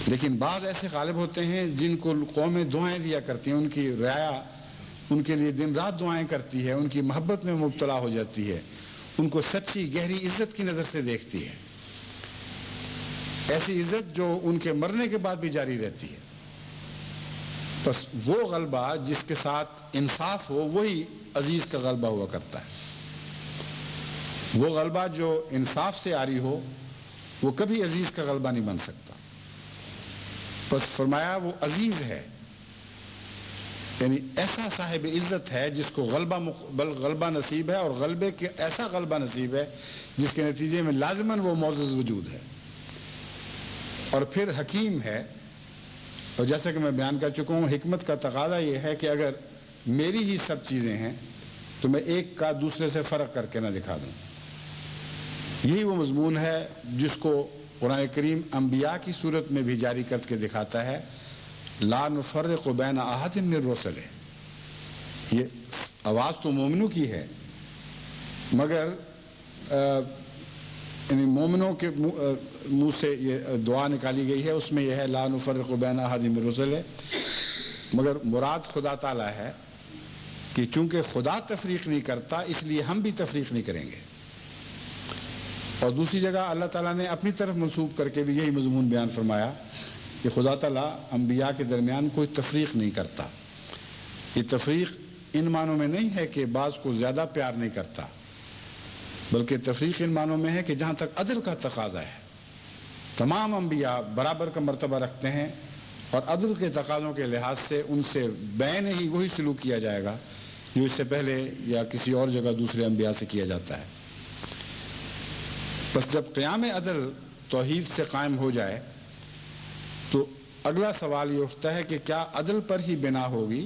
لیکن بعض ایسے غالب ہوتے ہیں جن کو قومیں دعائیں دیا کرتی ہیں، ان کی رعایا ان کے لیے دن رات دعائیں کرتی ہے، ان کی محبت میں مبتلا ہو جاتی ہے، ان کو سچی گہری عزت کی نظر سے دیکھتی ہے. ایسی عزت جو ان کے مرنے کے بعد بھی جاری رہتی ہے. بس وہ غلبہ جس کے ساتھ انصاف ہو وہی عزیز کا غلبہ ہوا کرتا ہے. وہ غلبہ جو انصاف سے عاری ہو وہ کبھی عزیز کا غلبہ نہیں بن سکتا. بس فرمایا وہ عزیز ہے یعنی ایسا صاحب عزت ہے جس کو غلبہ نصیب ہے، اور غلبے کے ایسا غلبہ نصیب ہے جس کے نتیجے میں لازماً وہ معزز وجود ہے. اور پھر حکیم ہے، اور جیسا کہ میں بیان کر چکا ہوں حکمت کا تقاضا یہ ہے کہ اگر میری ہی سب چیزیں ہیں تو میں ایک کا دوسرے سے فرق کر کے نہ دکھا دوں. یہی وہ مضمون ہے جس کو قرآن کریم انبیاء کی صورت میں بھی جاری کر کے دکھاتا ہے. لا نفرق بین احد من رسلہ. یہ آواز تو مومنوں کی ہے مگر یعنی مومنوں کے منہ سے یہ دعا نکالی گئی ہے، اس میں یہ ہے لا نفرق بین احد من رسلہ، مگر مراد خدا تعالیٰ ہے کہ چونکہ خدا تفریق نہیں کرتا اس لیے ہم بھی تفریق نہیں کریں گے. اور دوسری جگہ اللہ تعالیٰ نے اپنی طرف منسوب کر کے بھی یہی مضمون بیان فرمایا کہ خدا تعالیٰ انبیاء کے درمیان کوئی تفریق نہیں کرتا. یہ تفریق ان معنوں میں نہیں ہے کہ بعض کو زیادہ پیار نہیں کرتا، بلکہ تفریق ان معنوں میں ہے کہ جہاں تک عدل کا تقاضا ہے تمام انبیاء برابر کا مرتبہ رکھتے ہیں، اور عدل کے تقاضوں کے لحاظ سے ان سے بین ہی وہی سلوک کیا جائے گا جو اس سے پہلے یا کسی اور جگہ دوسرے انبیاء سے کیا جاتا ہے. بس جب قیام عدل توحید سے قائم ہو جائے تو اگلا سوال یہ اٹھتا ہے کہ کیا عدل پر ہی بنا ہوگی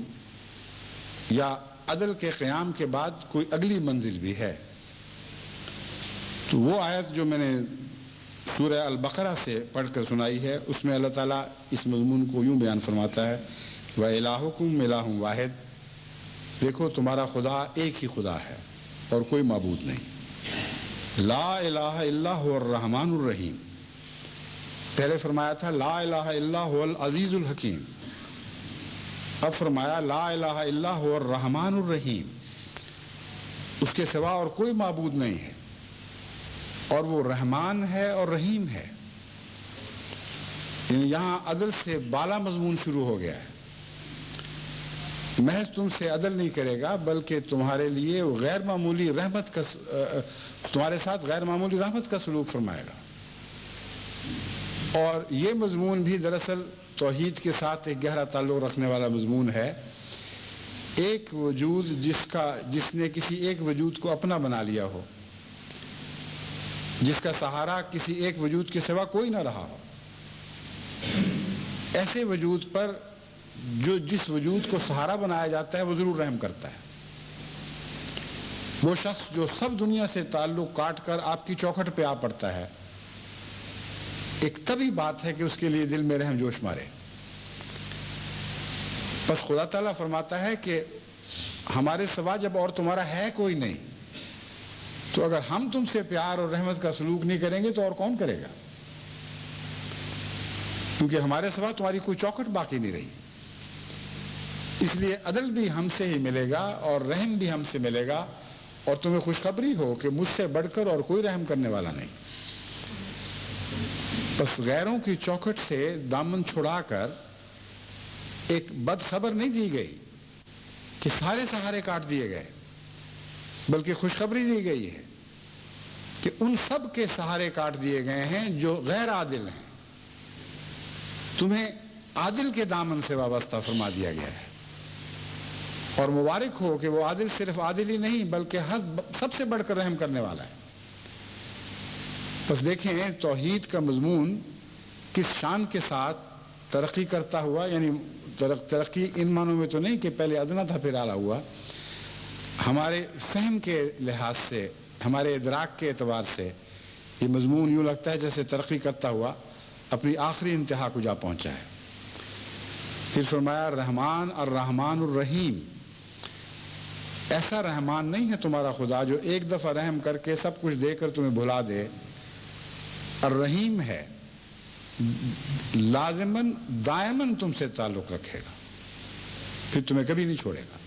یا عدل کے قیام کے بعد کوئی اگلی منزل بھی ہے. تو وہ آیت جو میں نے سورہ البقرہ سے پڑھ کر سنائی ہے اس میں اللہ تعالیٰ اس مضمون کو یوں بیان فرماتا ہے وَإِلَٰهُكُمْ إِلَٰهٌ وَاحِدٌ. دیکھو تمہارا خدا ایک ہی خدا ہے اور کوئی معبود نہیں. لا الہ الا هو الرحمن الرحیم. پہلے فرمایا تھا لا الہ الا هو العزیز الحکیم، اب فرمایا لا الہ الا هو الرحمن الرحیم. اس کے سوا اور کوئی معبود نہیں ہے اور وہ رحمان ہے اور رحیم ہے. یعنی یہاں عدل سے بالا مضمون شروع ہو گیا ہے. محض تم سے عدل نہیں کرے گا بلکہ تمہارے لیے غیر معمولی رحمت کا تمہارے ساتھ غیر معمولی رحمت کا سلوک فرمائے گا. اور یہ مضمون بھی دراصل توحید کے ساتھ ایک گہرا تعلق رکھنے والا مضمون ہے. ایک وجود جس نے کسی ایک وجود کو اپنا بنا لیا ہو، جس کا سہارا کسی ایک وجود کے سوا کوئی نہ رہا ہو، ایسے وجود پر جو جس وجود کو سہارا بنایا جاتا ہے وہ ضرور رحم کرتا ہے. وہ شخص جو سب دنیا سے تعلق کاٹ کر آپ کی چوکھٹ پہ آ پڑتا ہے، ایک طبی بات ہے کہ اس کے لیے دل میں رحم جوش مارے. بس خدا تعالیٰ فرماتا ہے کہ ہمارے سوا جب اور تمہارا ہے کوئی نہیں تو اگر ہم تم سے پیار اور رحمت کا سلوک نہیں کریں گے تو اور کون کرے گا، کیونکہ ہمارے سوا تمہاری کوئی چوکھٹ باقی نہیں رہی. اس لیے عدل بھی ہم سے ہی ملے گا اور رحم بھی ہم سے ملے گا، اور تمہیں خوشخبری ہو کہ مجھ سے بڑھ کر اور کوئی رحم کرنے والا نہیں۔ بس غیروں کی چوکھٹ سے دامن چھڑا کر ایک بد خبر نہیں دی گئی کہ سارے سہارے کاٹ دیے گئے، بلکہ خوشخبری دی گئی ہے کہ ان سب کے سہارے کاٹ دیے گئے ہیں جو غیر عادل ہیں۔ تمہیں عادل کے دامن سے وابستہ فرما دیا گیا ہے، اور مبارک ہو کہ وہ عادل صرف عادل ہی نہیں بلکہ سب سے بڑھ کر رحم کرنے والا ہے۔ بس دیکھیں توحید کا مضمون کس شان کے ساتھ ترقی کرتا ہوا، یعنی ترقی ان معنوں میں تو نہیں کہ پہلے ادنا تھا پھر اعلیٰ ہوا، ہمارے فہم کے لحاظ سے، ہمارے ادراک کے اعتبار سے یہ مضمون یوں لگتا ہے جیسے ترقی کرتا ہوا اپنی آخری انتہا کو جا پہنچا ہے۔ پھر فرمایا رحمان الرحمن الرحیم، ایسا رحمان نہیں ہے تمہارا خدا جو ایک دفعہ رحم کر کے سب کچھ دے کر تمہیں بھلا دے، الرحیم ہے، لازماً دائماً تم سے تعلق رکھے گا، پھر تمہیں کبھی نہیں چھوڑے گا۔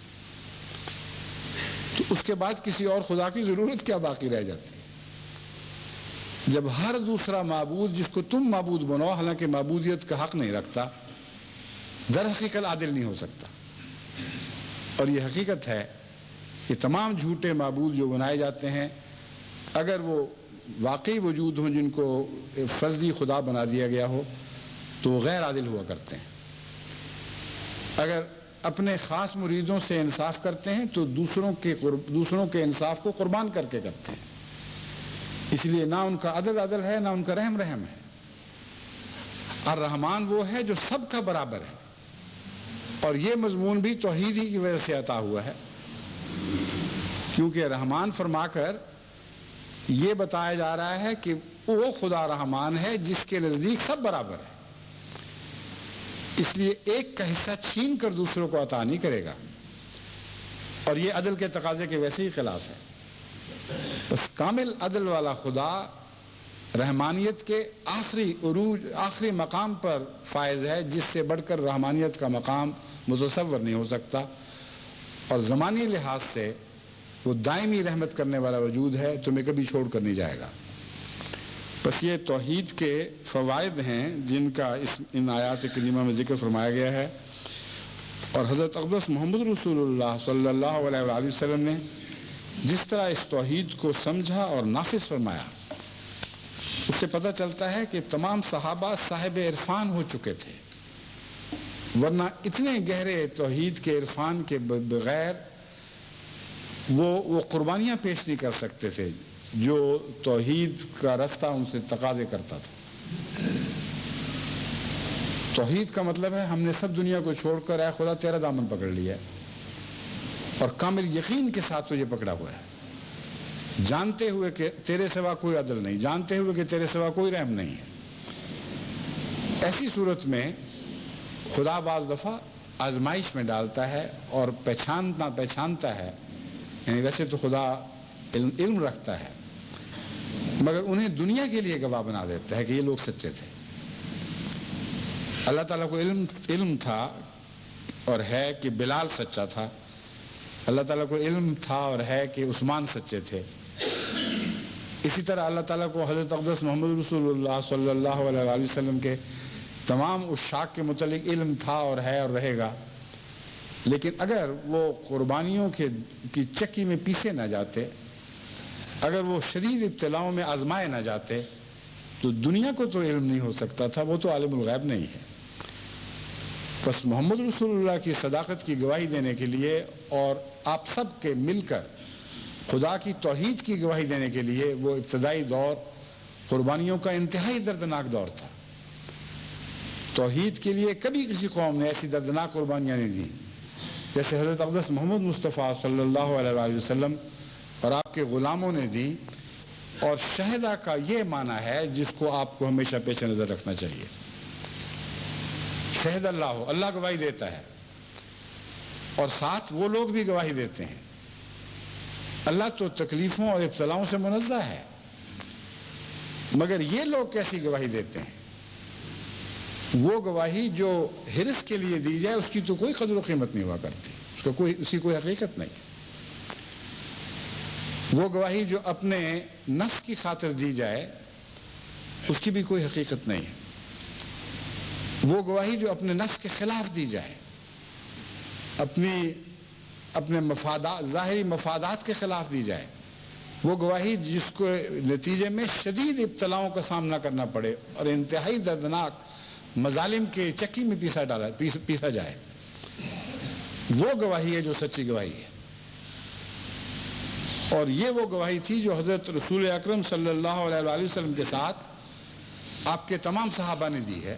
تو اس کے بعد کسی اور خدا کی ضرورت کیا باقی رہ جاتی ہے؟ جب ہر دوسرا معبود جس کو تم معبود بنو حالانکہ معبودیت کا حق نہیں رکھتا، در حقیقت عادل نہیں ہو سکتا۔ اور یہ حقیقت ہے کہ تمام جھوٹے معبود جو بنائے جاتے ہیں، اگر وہ واقعی وجود ہوں جن کو فرضی خدا بنا دیا گیا ہو تو وہ غیر عادل ہوا کرتے ہیں۔ اگر اپنے خاص مریدوں سے انصاف کرتے ہیں تو دوسروں کے انصاف کو قربان کر کے کرتے ہیں، اس لیے نہ ان کا عدل عدل ہے نہ ان کا رحم رحم ہے۔ الرحمن وہ ہے جو سب کا برابر ہے، اور یہ مضمون بھی توحید ہی کی وجہ سے عطا ہوا ہے، کیونکہ رحمان فرما کر یہ بتایا جا رہا ہے کہ وہ خدا رحمان ہے جس کے نزدیک سب برابر ہے، اس لیے ایک کا حصہ چھین کر دوسروں کو عطا نہیں کرے گا، اور یہ عدل کے تقاضے کے ویسے ہی خلاف ہے۔ بس کامل عدل والا خدا رحمانیت کے آخری عروج، آخری مقام پر فائز ہے، جس سے بڑھ کر رحمانیت کا مقام متصور نہیں ہو سکتا، اور زمانی لحاظ سے وہ دائمی رحمت کرنے والا وجود ہے، تمہیں کبھی چھوڑ کر نہیں جائے گا۔ بس یہ توحید کے فوائد ہیں جن کا ان آیات کریمہ میں ذکر فرمایا گیا ہے، اور حضرت اقدس محمد رسول اللہ صلی اللہ علیہ وآلہ وسلم نے جس طرح اس توحید کو سمجھا اور نافذ فرمایا، اس سے پتہ چلتا ہے کہ تمام صحابہ صاحب عرفان ہو چکے تھے، ورنہ اتنے گہرے توحید کے عرفان کے بغیر وہ قربانیاں پیش نہیں کر سکتے تھے جو توحید کا راستہ ان سے تقاضے کرتا تھا۔ توحید کا مطلب ہے ہم نے سب دنیا کو چھوڑ کر اے خدا تیرا دامن پکڑ لیا ہے، اور کامل یقین کے ساتھ تجھے پکڑا ہوا ہے، جانتے ہوئے کہ تیرے سوا کوئی عدل نہیں، جانتے ہوئے کہ تیرے سوا کوئی رحم نہیں ہے۔ ایسی صورت میں خدا بعض دفعہ آزمائش میں ڈالتا ہے اور پہچانتا ہے، یعنی ویسے تو خدا علم رکھتا ہے مگر انہیں دنیا کے لیے گواہ بنا دیتا ہے کہ یہ لوگ سچے تھے۔ اللہ تعالیٰ کو علم تھا اور ہے کہ بلال سچا تھا، اللہ تعالیٰ کو علم تھا اور ہے کہ عثمان سچے تھے، اسی طرح اللہ تعالیٰ کو حضرت اقدس محمد رسول اللہ صلی اللہ علیہ وآلہ وسلم کے تمام عشاق کے متعلق علم تھا اور ہے اور رہے گا، لیکن اگر وہ قربانیوں کی چکی میں پیسے نہ جاتے، اگر وہ شدید ابتلاؤں میں آزمائے نہ جاتے تو دنیا کو تو علم نہیں ہو سکتا تھا، وہ تو عالم الغیب نہیں ہے۔ بس محمد رسول اللہ کی صداقت کی گواہی دینے کے لیے اور آپ سب کے مل کر خدا کی توحید کی گواہی دینے کے لیے وہ ابتدائی دور قربانیوں کا انتہائی دردناک دور تھا۔ توحید کے لیے کبھی کسی قوم نے ایسی دردناک قربانیاں نہیں دیں جیسے حضرت اقدس محمد مصطفیٰ صلی اللہ علیہ وآلہ وسلم اور آپ کے غلاموں نے دی، اور شہداء کا یہ معنی ہے جس کو آپ کو ہمیشہ پیش نظر رکھنا چاہیے۔ شہد اللہ، اللہ گواہی دیتا ہے، اور ساتھ وہ لوگ بھی گواہی دیتے ہیں۔ اللہ تو تکلیفوں اور ابتلاؤں سے منزہ ہے، مگر یہ لوگ کیسی گواہی دیتے ہیں؟ وہ گواہی جو حرص کے لیے دی جائے اس کی تو کوئی قدر و قیمت نہیں ہوا کرتی، اس کا اسی کوئی حقیقت نہیں۔ وہ گواہی جو اپنے نفس کی خاطر دی جائے اس کی بھی کوئی حقیقت نہیں ہے۔ وہ گواہی جو اپنے نفس کے خلاف دی جائے، اپنے مفادات، ظاہری مفادات کے خلاف دی جائے، وہ گواہی جس کو نتیجے میں شدید ابتلاؤں کا سامنا کرنا پڑے اور انتہائی دردناک مظالم کے چکی میں پیسا جائے، وہ گواہی ہے جو سچی گواہی ہے۔ اور یہ وہ گواہی تھی جو حضرت رسول اکرم صلی اللہ علیہ وآلہ وسلم کے ساتھ آپ کے تمام صحابہ نے دی ہے۔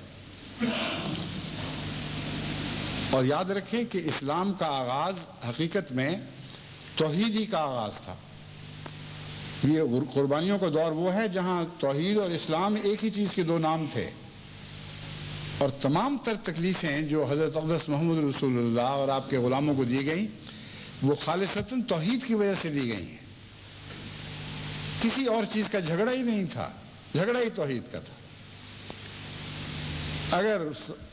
اور یاد رکھیں کہ اسلام کا آغاز حقیقت میں توحید ہی کا آغاز تھا۔ یہ قربانیوں کا دور وہ ہے جہاں توحید اور اسلام ایک ہی چیز کے دو نام تھے، اور تمام تر تکلیفیں جو حضرت اقدس محمد رسول اللہ اور آپ کے غلاموں کو دی گئیں وہ خالصتاً توحید کی وجہ سے دی گئی ہیں۔ کسی اور چیز کا جھگڑا ہی نہیں تھا، جھگڑا ہی توحید کا تھا۔ اگر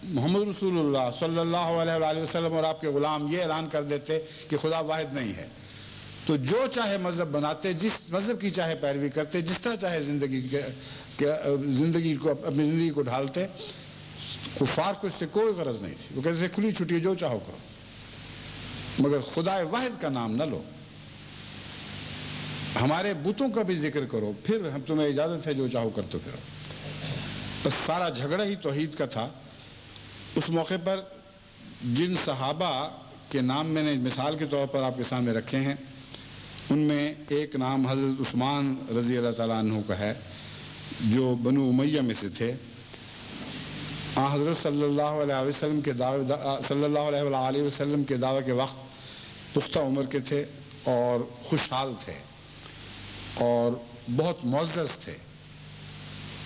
محمد رسول اللہ صلی اللہ علیہ وآلہ وسلم اور آپ کے غلام یہ اعلان کر دیتے کہ خدا واحد نہیں ہے تو جو چاہے مذہب بناتے، جس مذہب کی چاہے پیروی کرتے، جس طرح چاہے زندگی کو اپنی زندگی کو ڈھالتے، کفار کو اس سے کوئی غرض نہیں تھی۔ وہ کہتے تھے کھلی چھٹی جو چاہو کرو، مگر خدا واحد کا نام نہ لو، ہمارے بتوں کا بھی ذکر کرو، پھر ہم تمہیں اجازت ہے جو چاہو کرتے پھرو۔ بس سارا جھگڑا ہی توحید کا تھا۔ اس موقع پر جن صحابہ کے نام میں نے مثال کے طور پر آپ کے سامنے رکھے ہیں، ان میں ایک نام حضرت عثمان رضی اللہ تعالیٰ عنہ کا ہے جو بنو امیہ میں سے تھے۔ حضرت صلی اللہ علیہ وسلم کے دعوے کے وقت پختہ عمر کے تھے اور خوشحال تھے اور بہت معزز تھے،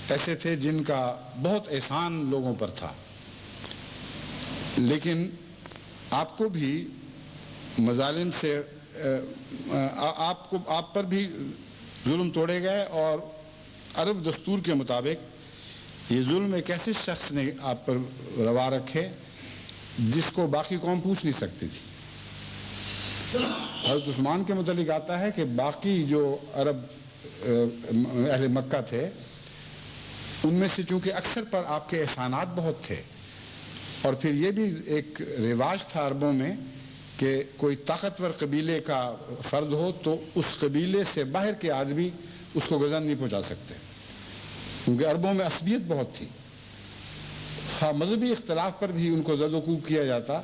ایسے تھے جن کا بہت احسان لوگوں پر تھا، لیکن آپ کو بھی مظالم سے آپ پر بھی ظلم توڑے گئے، اور عرب دستور کے مطابق یہ ظلم ایک ایسے شخص نے آپ پر روا رکھے جس کو باقی قوم پوچھ نہیں سکتی تھی۔ حضرت عثمان کے متعلق آتا ہے کہ باقی جو عرب اہل مکہ تھے ان میں سے چونکہ اکثر پر آپ کے احسانات بہت تھے، اور پھر یہ بھی ایک رواج تھا عربوں میں کہ کوئی طاقتور قبیلے کا فرد ہو تو اس قبیلے سے باہر کے آدمی اس کو غزا نہیں پہنچا سکتے، کیونکہ عربوں میں عصبیت بہت تھی۔ مذہبی اختلاف پر بھی ان کو زد و کوب کیا جاتا،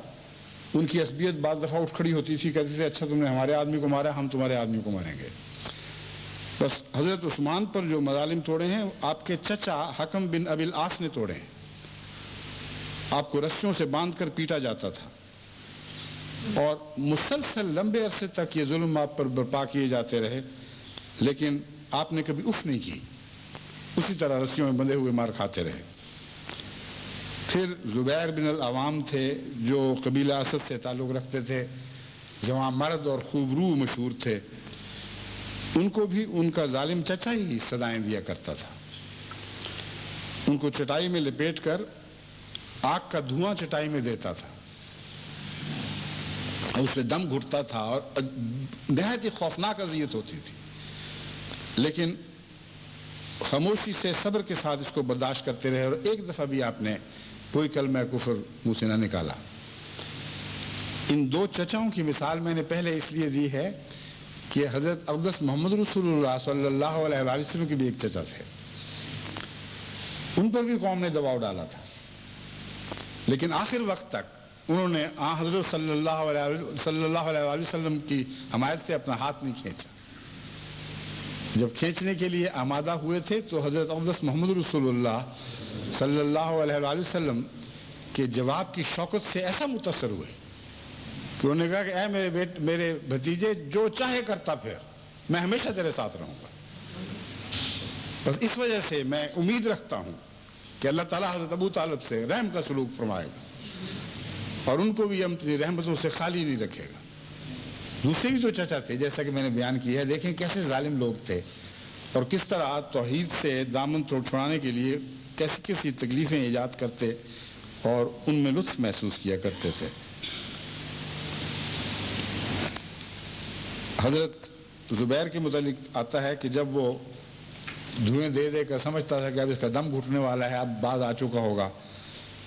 ان کی عصبیت بعض دفعہ اٹھ کھڑی ہوتی تھی، کہتے تھے اچھا تم نے ہمارے آدمی کو مارا، ہم تمہارے آدمی کو ماریں گے۔ بس حضرت عثمان پر جو مظالم توڑے ہیں آپ کے چچا حکم بن ابی العاص نے توڑے ہیں۔ آپ کو رسیوں سے باندھ کر پیٹا جاتا تھا اور مسلسل لمبے عرصے تک یہ ظلم آپ پر برپا کیے جاتے رہے، لیکن آپ نے کبھی اف نہیں کی، اسی طرح رسیوں میں بندھے ہوئے مار کھاتے رہے۔ پھر زبیر بن العوام تھے جو قبیلہ اسد سے تعلق رکھتے تھے، جوان مرد اور خوب روح مشہور تھے، ان کو بھی ان کا ظالم چچا ہی صدائیں دیا کرتا تھا۔ ان کو چٹائی میں لپیٹ کر آگ کا دھواں چٹائی میں دیتا تھا، اس پہ دم گھٹتا تھا اور نہایت ہی خوفناک اذیت ہوتی تھی، لیکن خاموشی سے صبر کے ساتھ اس کو برداشت کرتے رہے، اور ایک دفعہ بھی آپ نے کوئی کلمہ کفر منہ سے نہ نکالا۔ ان دو چچاؤں کی مثال میں نے پہلے اس لیے دی ہے کہ حضرت اقدس محمد رسول اللہ صلی اللہ علیہ وآلہ وسلم کے بھی ایک چچا تھے، ان پر بھی قوم نے دباؤ ڈالا تھا، لیکن آخر وقت تک انہوں نے حضرت صلی اللہ علیہ وآلہ وسلم کی حمایت سے اپنا ہاتھ نہیں کھینچا۔ جب کھینچنے کے لیے آمادہ ہوئے تھے تو حضرت اقدس محمد رسول اللہ صلی اللہ علیہ وآلہ وسلم کے جواب کی شوکت سے ایسا متاثر ہوئے کہ انہوں نے کہا کہ اے میرے بھتیجے، جو چاہے کرتا پھر، میں ہمیشہ تیرے ساتھ رہوں گا۔ بس اس وجہ سے میں امید رکھتا ہوں کہ اللہ تعالیٰ حضرت ابو طالب سے رحم کا سلوک فرمائے گا اور ان کو بھی اپنی رحمتوں سے خالی نہیں رکھے گا۔ دوسرے بھی تو چچا تھے جیسا کہ میں نے بیان کیا ہے، دیکھیں کیسے ظالم لوگ تھے اور کس طرح توحید سے دامن چھڑانے کے لیے کیسی کیسی تکلیفیں ایجاد کرتے اور ان میں لطف محسوس کیا کرتے تھے۔ حضرت زبیر کے متعلق آتا ہے کہ جب وہ دھوئیں دے دے کر سمجھتا تھا کہ اب اس کا دم گھٹنے والا ہے، اب باز آ چکا ہوگا،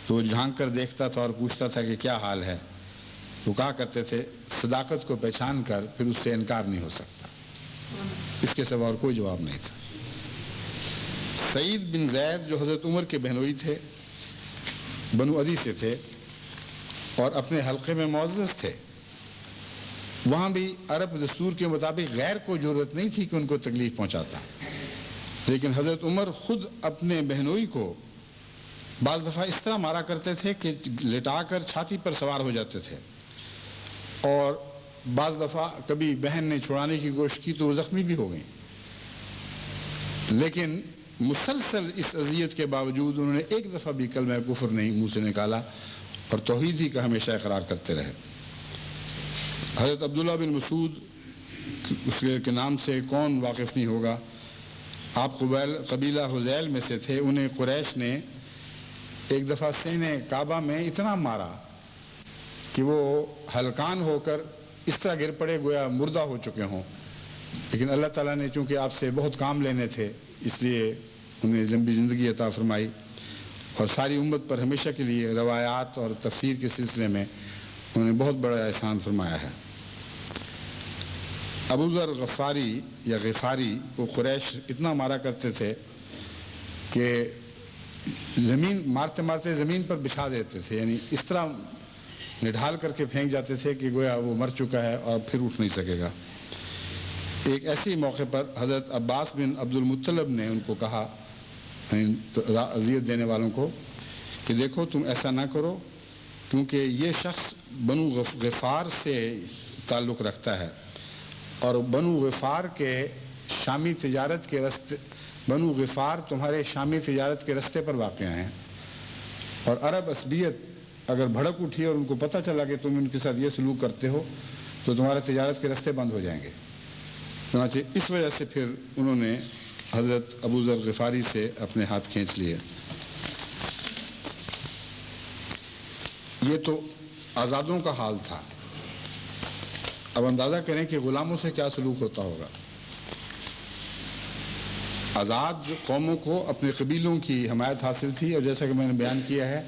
تو وہ جھانک کر دیکھتا تھا اور پوچھتا تھا کہ کیا حال ہے۔ وہ کہا کرتے تھے صداقت کو پہچان کر پھر اس سے انکار نہیں ہو سکتا، اس کے سوا اور کوئی جواب نہیں تھا۔ سعید بن زید جو حضرت عمر کے بہنوئی تھے، بنو عدی سے تھے اور اپنے حلقے میں معزز تھے، وہاں بھی عرب دستور کے مطابق غیر کو ضرورت نہیں تھی کہ ان کو تکلیف پہنچاتا، لیکن حضرت عمر خود اپنے بہنوئی کو بعض دفعہ اس طرح مارا کرتے تھے کہ لٹا کر چھاتی پر سوار ہو جاتے تھے، اور بعض دفعہ کبھی بہن نے چھڑانے کی کوشش کی تو وہ زخمی بھی ہو گئیں، لیکن مسلسل اس اذیت کے باوجود انہوں نے ایک دفعہ بھی کلمہ کفر نہیں منہ سے نکالا اور توحید ہی کا ہمیشہ اقرار کرتے رہے۔ حضرت عبداللہ بن مسعود اس کے نام سے کون واقف نہیں ہوگا، آپ قبیلہ حذیل میں سے تھے۔ انہیں قریش نے ایک دفعہ سینے کعبہ میں اتنا مارا کہ وہ ہلکان ہو کر اس طرح گر پڑے گویا مردہ ہو چکے ہوں، لیکن اللہ تعالیٰ نے چونکہ آپ سے بہت کام لینے تھے اس لیے انہیں لمبی زندگی عطا فرمائی، اور ساری امت پر ہمیشہ کے لیے روایات اور تفسیر کے سلسلے میں انہیں بہت بڑا احسان فرمایا ہے۔ ابو ذر غفاری یا غفاری کو قریش اتنا مارا کرتے تھے کہ زمین مارتے مارتے زمین پر بچھا دیتے تھے، یعنی اس طرح نڈھال کر کے پھینک جاتے تھے کہ گویا وہ مر چکا ہے اور پھر اٹھ نہیں سکے گا۔ ایک ایسی موقع پر حضرت عباس بن عبد المطلب نے ان کو کہا، اذیت دینے والوں کو، کہ دیکھو تم ایسا نہ کرو، کیونکہ یہ شخص بنو غفار سے تعلق رکھتا ہے، اور بنو غفار کے شامی تجارت کے رستے، بنو غفار تمہارے شامی تجارت کے رستے پر واقع ہیں، اور عرب عصبیت اگر بھڑک اٹھی اور ان کو پتہ چلا کہ تم ان کے ساتھ یہ سلوک کرتے ہو تو تمہارے تجارت کے رستے بند ہو جائیں گے۔ چنانچہ اس وجہ سے پھر انہوں نے حضرت ابو ذر غفاری سے اپنے ہاتھ کھینچ لیے۔ یہ تو آزادوں کا حال تھا، اب اندازہ کریں کہ غلاموں سے کیا سلوک ہوتا ہوگا۔ آزاد قوموں کو اپنے قبیلوں کی حمایت حاصل تھی، اور جیسا کہ میں نے بیان کیا ہے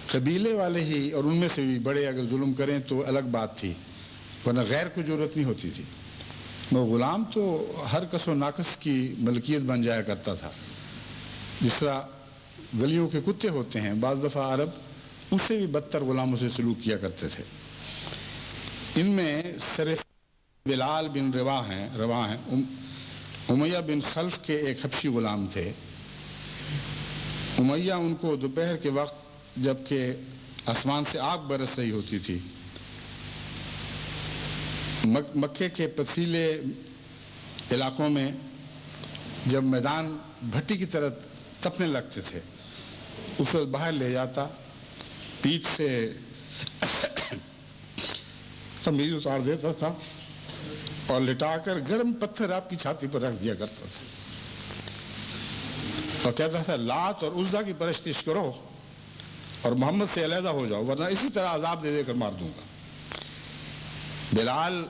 قبیلے والے ہی اور ان میں سے بھی بڑے اگر ظلم کریں تو الگ بات تھی، ورنہ غیر کو ضرورت نہیں ہوتی تھی۔ وہ غلام تو ہر کس و ناقص کی ملکیت بن جایا کرتا تھا، جس طرح گلیوں کے کتے ہوتے ہیں، بعض دفعہ عرب اس سے بھی بدتر غلاموں سے سلوک کیا کرتے تھے۔ ان میں صرف بلال بن رواح ہیں، امیہ بن خلف کے ایک حبشی غلام تھے۔ امیہ ان کو دوپہر کے وقت جبکہ آسمان سے آگ برس رہی ہوتی تھی، مکے کے پتھریلے علاقوں میں جب میدان بھٹی کی طرح تپنے لگتے تھے، اس وقت باہر لے جاتا، پیٹھ سے قمیض اتار دیتا تھا اور لٹا کر گرم پتھر آپ کی چھاتی پر رکھ دیا کرتا تھا اور کہتا تھا لات اور عزا کی پرستش کرو اور محمد سے علیحدہ ہو جاؤ، ورنہ اسی طرح عذاب دے دے کر مار دوں گا۔ بلال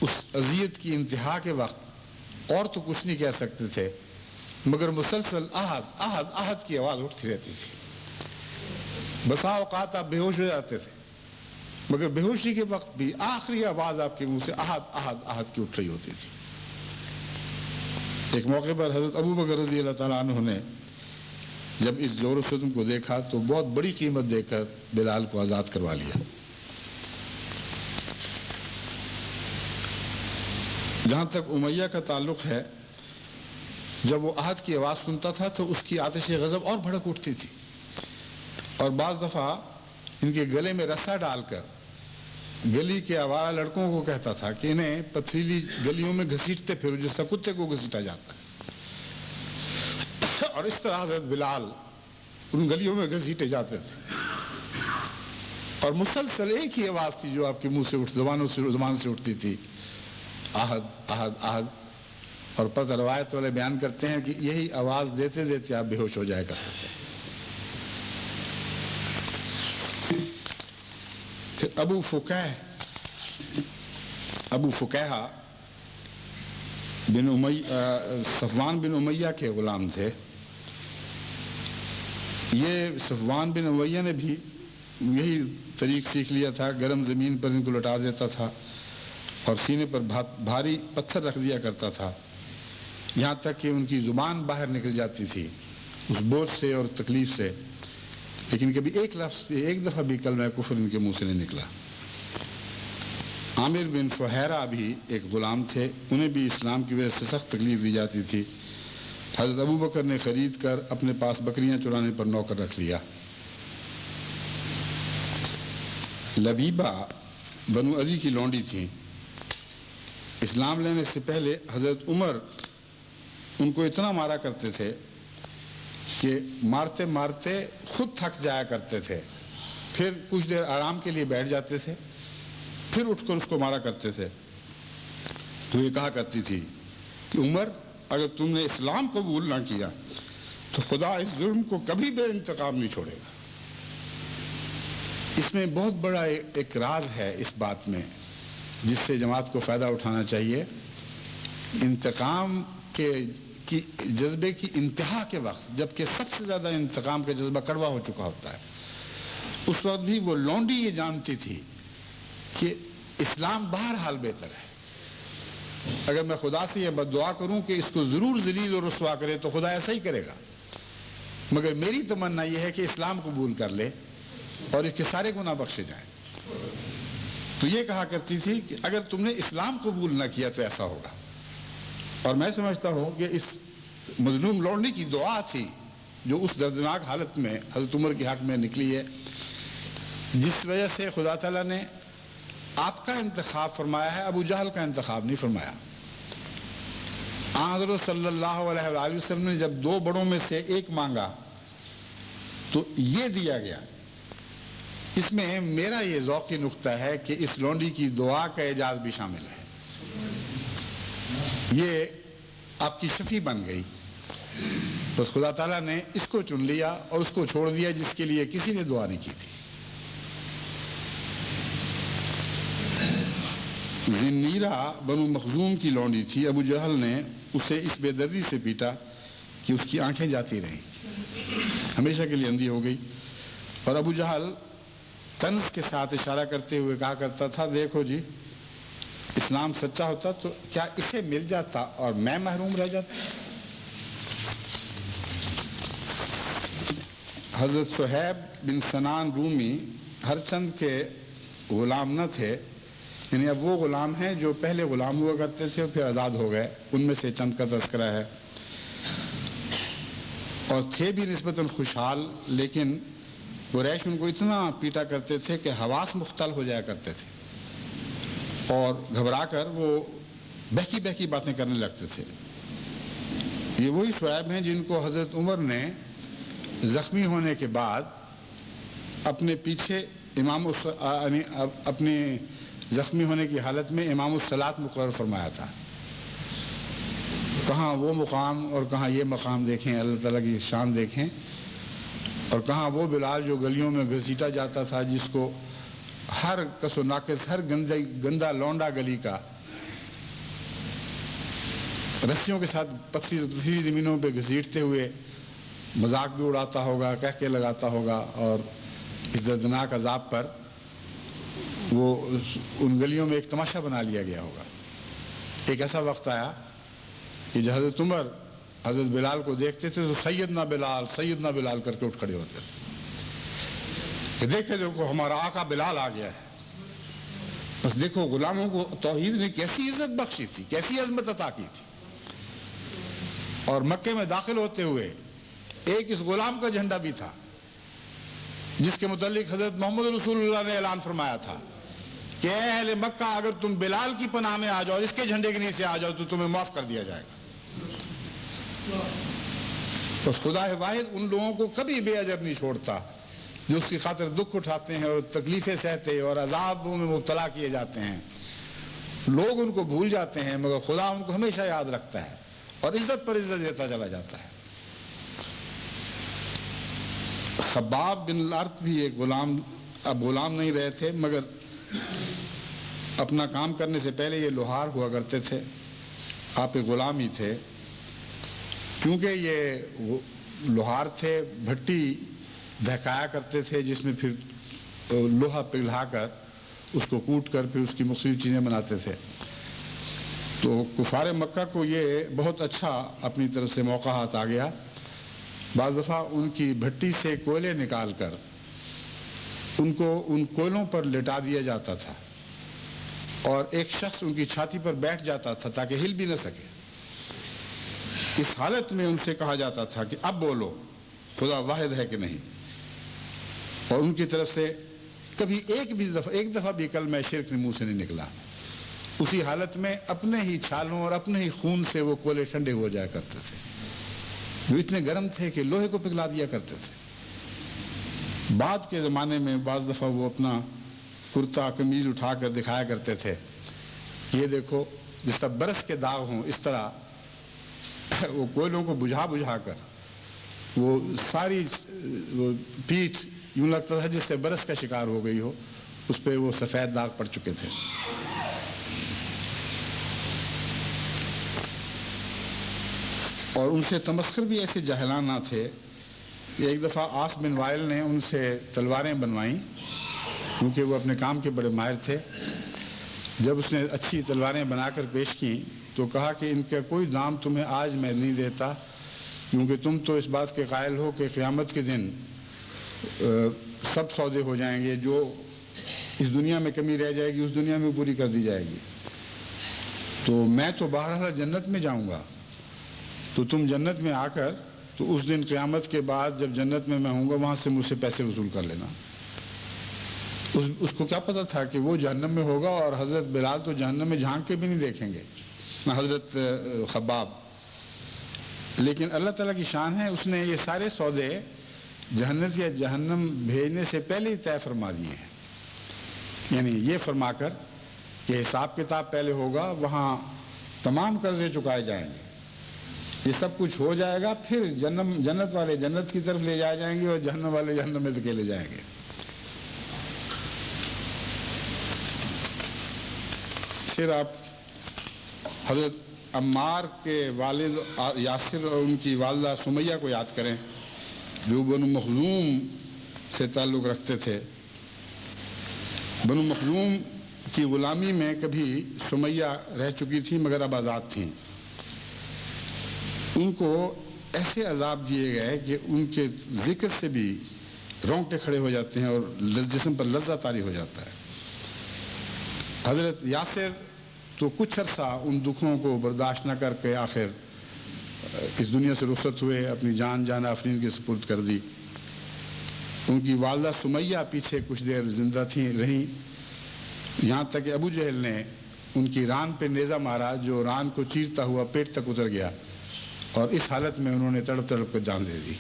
اس اذیت کی انتہا کے وقت اور تو کچھ نہیں کہہ سکتے تھے، مگر مسلسل احد احد احد کی آواز اٹھتی رہتی تھی۔ بسا اوقات آپ بے ہوش ہو جاتے تھے، مگر بے ہوشی کے وقت بھی آخری آواز آپ کے منہ سے احد احد احد کی اٹھ رہی ہوتی تھی۔ ایک موقع پر حضرت ابو بکر رضی اللہ تعالیٰ عنہ نے جب اس زور و ستم کو دیکھا تو بہت بڑی قیمت دے کر بلال کو آزاد کروا لیا۔ جہاں تک امیہ کا تعلق ہے، جب وہ عہد کی آواز سنتا تھا تو اس کی آتش غضب اور بھڑک اٹھتی تھی، اور بعض دفعہ ان کے گلے میں رسا ڈال کر گلی کے آوارہ لڑکوں کو کہتا تھا کہ انہیں پتھریلی گلیوں میں گھسیٹتے پھرو جس طرح کتے کو گھسیٹا جاتا ہے، اور اس طرح حضرت بلال ان گلیوں میں گھسیٹے جاتے تھے، اور مسلسل ایک ہی آواز تھی جو آپ کے منہ سے زبان سے اٹھتی تھی، احد احد احد، اور پتہ روایت والے بیان کرتے ہیں کہ یہی آواز دیتے دیتے آپ بے ہوش ہو جایا کرتے تھے. پھر ابو فکیہ صفوان بن امیہ کے غلام تھے. یہ صفوان بن امیہ نے بھی یہی طریق سیکھ لیا تھا. گرم زمین پر ان کو لٹا دیتا تھا اور سینے پر بھاری پتھر رکھ دیا کرتا تھا، یہاں تک کہ ان کی زبان باہر نکل جاتی تھی اس بوجھ سے اور تکلیف سے، لیکن کبھی ایک دفعہ بھی کلمہ کفر ان کے منہ سے نہیں نکلا. عامر بن فہیرہ بھی ایک غلام تھے، انہیں بھی اسلام کی وجہ سے سخت تکلیف دی جاتی تھی. حضرت ابو بکر نے خرید کر اپنے پاس بکریاں چرانے پر نوکر رکھ لیا. لبیبہ بنو عدی کی لونڈی تھیں. اسلام لینے سے پہلے حضرت عمر ان کو اتنا مارا کرتے تھے کہ مارتے مارتے خود تھک جایا کرتے تھے، پھر کچھ دیر آرام کے لیے بیٹھ جاتے تھے، پھر اٹھ کر اس کو مارا کرتے تھے. تو یہ کہا کرتی تھی کہ عمر، اگر تم نے اسلام قبول نہ کیا تو خدا اس ظلم کو کبھی بے انتقام نہیں چھوڑے گا. اس میں بہت بڑا ایک راز ہے اس بات میں جس سے جماعت کو فائدہ اٹھانا چاہیے. انتقام کی جذبے کی انتہا کے وقت، جبکہ سب سے زیادہ انتقام کا جذبہ کڑوا ہو چکا ہوتا ہے، اس وقت بھی وہ لونڈی یہ جانتی تھی کہ اسلام بہرحال بہتر ہے. اگر میں خدا سے یہ بد دعا کروں کہ اس کو ضرور ذلیل اور رسوا کرے تو خدا ایسا ہی کرے گا، مگر میری تمنا یہ ہے کہ اسلام قبول کر لے اور اس کے سارے گناہ بخشے جائیں. تو یہ کہا کرتی تھی کہ اگر تم نے اسلام قبول نہ کیا تو ایسا ہوگا. اور میں سمجھتا ہوں کہ اس مظلوم لونڈی کی دعا تھی جو اس دردناک حالت میں حضرت عمر کے حق میں نکلی ہے، جس وجہ سے خدا تعالیٰ نے آپ کا انتخاب فرمایا ہے، ابو جہل کا انتخاب نہیں فرمایا. حضرت صلی اللہ علیہ وآلہ وسلم نے جب دو بڑوں میں سے ایک مانگا تو یہ دیا گیا. اس میں میرا یہ ذوقی نقطہ ہے کہ اس لونڈی کی دعا کا اعجاز بھی شامل ہے. یہ آپ کی شفیع بن گئی، بس خدا تعالیٰ نے اس کو چن لیا اور اس کو چھوڑ دیا جس کے لیے کسی نے دعا نہیں کی تھی. زنیرہ بنو مخزوم کی لونڈی تھی. ابو جہل نے اسے اس بے دردی سے پیٹا کہ اس کی آنکھیں جاتی رہیں، ہمیشہ کے لیے اندھی ہو گئی. اور ابو جہل طنز کے ساتھ اشارہ کرتے ہوئے کہا کرتا تھا، دیکھو جی، اسلام سچا ہوتا تو کیا اسے مل جاتا اور میں محروم رہ جاتا. حضرت صہیب بن سنان رومی ہر چند کے غلام نہ تھے، یعنی اب وہ غلام ہیں جو پہلے غلام ہوا کرتے تھے اور پھر آزاد ہو گئے. ان میں سے چند کا تذکرہ ہے. اور تھے بھی نسبتاً خوشحال، لیکن قریش ان کو اتنا پیٹا کرتے تھے کہ حواس مختل ہو جایا کرتے تھے اور گھبرا کر وہ بہکی بہکی باتیں کرنے لگتے تھے. یہ وہی شعیب ہیں جن کو حضرت عمر نے زخمی ہونے کے بعد اپنے پیچھے اپنے زخمی ہونے کی حالت میں امام الصلاۃ مقرر فرمایا تھا. کہاں وہ مقام اور کہاں یہ مقام دیکھیں، اللہ تعالیٰ کی شان دیکھیں. اور کہاں وہ بلال جو گلیوں میں گھسیٹا جاتا تھا، جس کو ہر کس و ناقص، ہر گندا لونڈا گلی کا رسیوں کے ساتھ پتھری زمینوں پہ گھسیٹتے ہوئے مذاق بھی اڑاتا ہوگا، کہہ کے لگاتا ہوگا. اور اس دردناک عذاب پر وہ ان گلیوں میں ایک تماشا بنا لیا گیا ہوگا. ایک ایسا وقت آیا کہ جب حضرت عمر حضرت بلال کو دیکھتے تھے تو سیدنا بلال کر کے اٹھ کھڑے ہوتے تھے کہ دیکھو ہمارا آقا بلال آ گیا ہے. بس دیکھو غلاموں کو توحید نے کیسی عزت بخشی تھی، کیسی عظمت عطا کی تھی. اور مکے میں داخل ہوتے ہوئے ایک اس غلام کا جھنڈا بھی تھا جس کے متعلق حضرت محمد رسول اللہ نے اعلان فرمایا تھا کہ اے اہل مکہ، اگر تم بلال کی پناہ میں آ جاؤ اور اس کے جھنڈے کے نیچے آ جاؤ تو تمہیں معاف کر دیا جائے گا. تو خدا واحد ان لوگوں کو کبھی بے اجر نہیں چھوڑتا جو اس کی خاطر دکھ اٹھاتے ہیں اور تکلیفیں سہتے اور عذابوں میں مبتلا کیے جاتے ہیں. لوگ ان کو بھول جاتے ہیں مگر خدا ان کو ہمیشہ یاد رکھتا ہے. اور عزت پر عزت دیتا چلا جاتا ہے۔ خباب بن الارت بھی ایک غلام، اب غلام نہیں رہے تھے، مگر اپنا کام کرنے سے پہلے یہ لوہار ہوا کرتے تھے، آپ ایک غلام ہی تھے۔ چونکہ یہ لوہار تھے، بھٹی دہکایا کرتے تھے جس میں پھر لوہا پگھلا کر اس کو کوٹ کر پھر اس کی مختلف چیزیں بناتے تھے۔ تو کفار مکہ کو یہ بہت اچھا اپنی طرف سے موقع ہاتھ آ گیا۔ بعض دفعہ ان کی بھٹی سے کوئلے نکال کر ان کو ان کوئلوں پر لٹا دیا جاتا تھا، اور ایک شخص ان کی چھاتی پر بیٹھ جاتا تھا تاکہ ہل بھی نہ سکے۔ اس حالت میں ان سے کہا جاتا تھا کہ اب بولو خدا واحد ہے کہ نہیں، اور ان کی طرف سے کبھی ایک دفعہ بھی کلمہ شرک منہ سے نہیں نکلا۔ اسی حالت میں اپنے ہی چھالوں اور اپنے ہی خون سے وہ کولے ٹھنڈے ہو جایا کرتے تھے، جو اتنے گرم تھے کہ لوہے کو پگھلا دیا کرتے تھے۔ بعد کے زمانے میں بعض دفعہ وہ اپنا کرتا قمیض اٹھا کر دکھایا کرتے تھے کہ یہ دیکھو، جس طرح برس کے داغ ہوں اس طرح وہ کوئلوں کو بجھا کر وہ ساری وہ پیٹھ یوں لگتا تھا جس سے برس کا شکار ہو گئی ہو، اس پہ وہ سفید داغ پڑ چکے تھے۔ اور ان سے تمسخر بھی ایسے جاہلانہ تھے کہ ایک دفعہ عاص بن وائل نے ان سے تلواریں بنوائیں، کیونکہ وہ اپنے کام کے بڑے ماہر تھے۔ جب اس نے اچھی تلواریں بنا کر پیش کیں تو کہا کہ ان کا کوئی دام تمہیں آج میں نہیں دیتا، کیونکہ تم تو اس بات کے قائل ہو کہ قیامت کے دن سب سودے ہو جائیں گے، جو اس دنیا میں کمی رہ جائے گی اس دنیا میں پوری کر دی جائے گی، تو میں تو بہرحال جنت میں جاؤں گا، تو تم جنت میں آ کر تو اس دن قیامت کے بعد جب جنت میں ہوں گا وہاں سے مجھ سے پیسے وصول کر لینا۔ اس کو کیا پتا تھا کہ وہ جہنم میں ہوگا، اور حضرت بلال تو جہنم میں جھانک کے بھی نہیں دیکھیں گے، نہ حضرت خباب۔ لیکن اللہ تعالیٰ کی شان ہے، اس نے یہ سارے سودے جہنت یا جہنم بھیجنے سے پہلے ہی طے فرما دیے ہیں، یعنی یہ فرما کر کہ حساب کتاب پہلے ہوگا، وہاں تمام قرضے چکائے جائیں گے، یہ سب کچھ ہو جائے گا، پھر جنت والے جنت کی طرف لے جائے جائیں گے اور جہنم والے جہنم میں دھکیلے جائیں گے۔ پھر آپ حضرت عمار کے والد یاسر اور ان کی والدہ سمیہ کو یاد کریں، جو بنو مخزوم سے تعلق رکھتے تھے۔ بنو مخزوم کی غلامی میں کبھی سمیہ رہ چکی تھی مگر اب آزاد تھیں۔ ان کو ایسے عذاب دیے گئے کہ ان کے ذکر سے بھی رونگٹے کھڑے ہو جاتے ہیں اور جسم پر لرزہ طاری ہو جاتا ہے۔ حضرت یاسر تو کچھ عرصہ ان دکھوں کو برداشت نہ کر کے آخر اس دنیا سے رخصت ہوئے، اپنی جان آفرین کے سپرد کر دی۔ ان کی والدہ سمیہ پیچھے کچھ دیر زندہ رہیں، یہاں تک کہ ابو جہل نے ان کی ران پہ نیزہ مارا جو ران کو چیرتا ہوا پیٹ تک اتر گیا، اور اس حالت میں انہوں نے تڑپ کر جان دے دی۔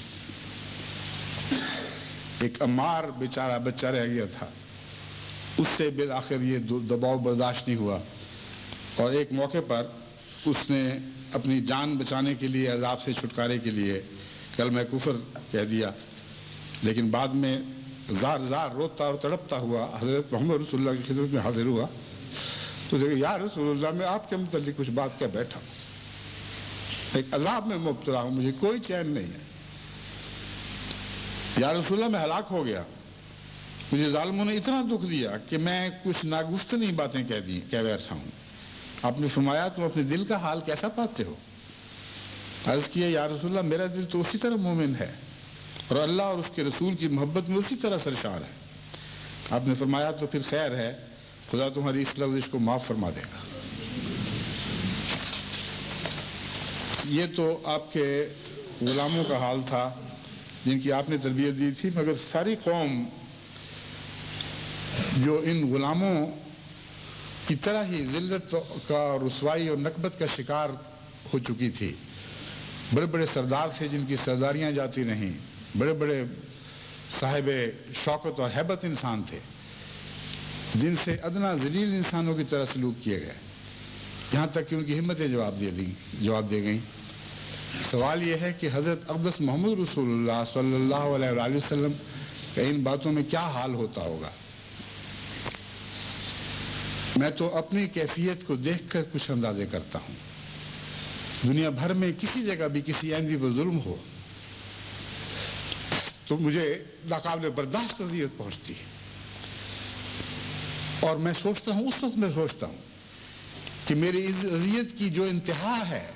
ایک عمار بیچارہ بچہ رہ گیا تھا، اس سے بالآخر یہ دباؤ برداشت نہیں ہوا، اور ایک موقع پر اس نے اپنی جان بچانے کے لیے، عذاب سے چھٹکارے کے لیے کلمہ کفر کہہ دیا، لیکن بعد میں زار روتا اور تڑپتا ہوا حضرت محمد رسول اللہ کی خدمت میں حاضر ہوا، تو اسے کہا یا رسول اللہ میں آپ کے متعلق کچھ بات کہہ بیٹھا ہوں، ایک عذاب میں مبتلا ہوں، مجھے کوئی چین نہیں ہے، یا رسول اللہ میں ہلاک ہو گیا، مجھے ظالموں نے اتنا دکھ دیا کہ میں کچھ ناگفتنی باتیں کہہ بیٹھا ہوں۔ آپ نے فرمایا تم اپنے دل کا حال کیسا پاتے ہو؟ عرض کیا یا رسول اللہ میرا دل تو اسی طرح مومن ہے، اور اللہ اور اس کے رسول کی محبت میں اسی طرح سرشار ہے۔ آپ نے فرمایا تو پھر خیر ہے، خدا تمہاری اس لفظ کو معاف فرما دے گا۔ یہ تو آپ کے غلاموں کا حال تھا جن کی آپ نے تربیت دی تھی، مگر ساری قوم جو ان غلاموں کی طرح ہی ذلت کا، رسوائی اور نکبت کا شکار ہو چکی تھی۔ بڑے بڑے سردار تھے جن کی سرداریاں جاتی نہیں، بڑے بڑے صاحب شوکت اور ہیبت انسان تھے جن سے ادنا ذلیل انسانوں کی طرح سلوک کیے گئے، یہاں تک کہ ان کی ہمتیں جواب دے گئیں۔ سوال یہ ہے کہ حضرت اقدس محمد رسول اللہ صلی اللہ علیہ وآلہ وسلم کا ان باتوں میں کیا حال ہوتا ہوگا؟ میں تو اپنی کیفیت کو دیکھ کر کچھ اندازے کرتا ہوں. دنیا بھر میں کسی جگہ بھی کسی احمدی پر ظلم ہو تو مجھے ناقابل برداشت اذیت پہنچتی ہے، اور میں سوچتا ہوں، اس وقت میں سوچتا ہوں کہ میری اس اذیت کی جو انتہا ہے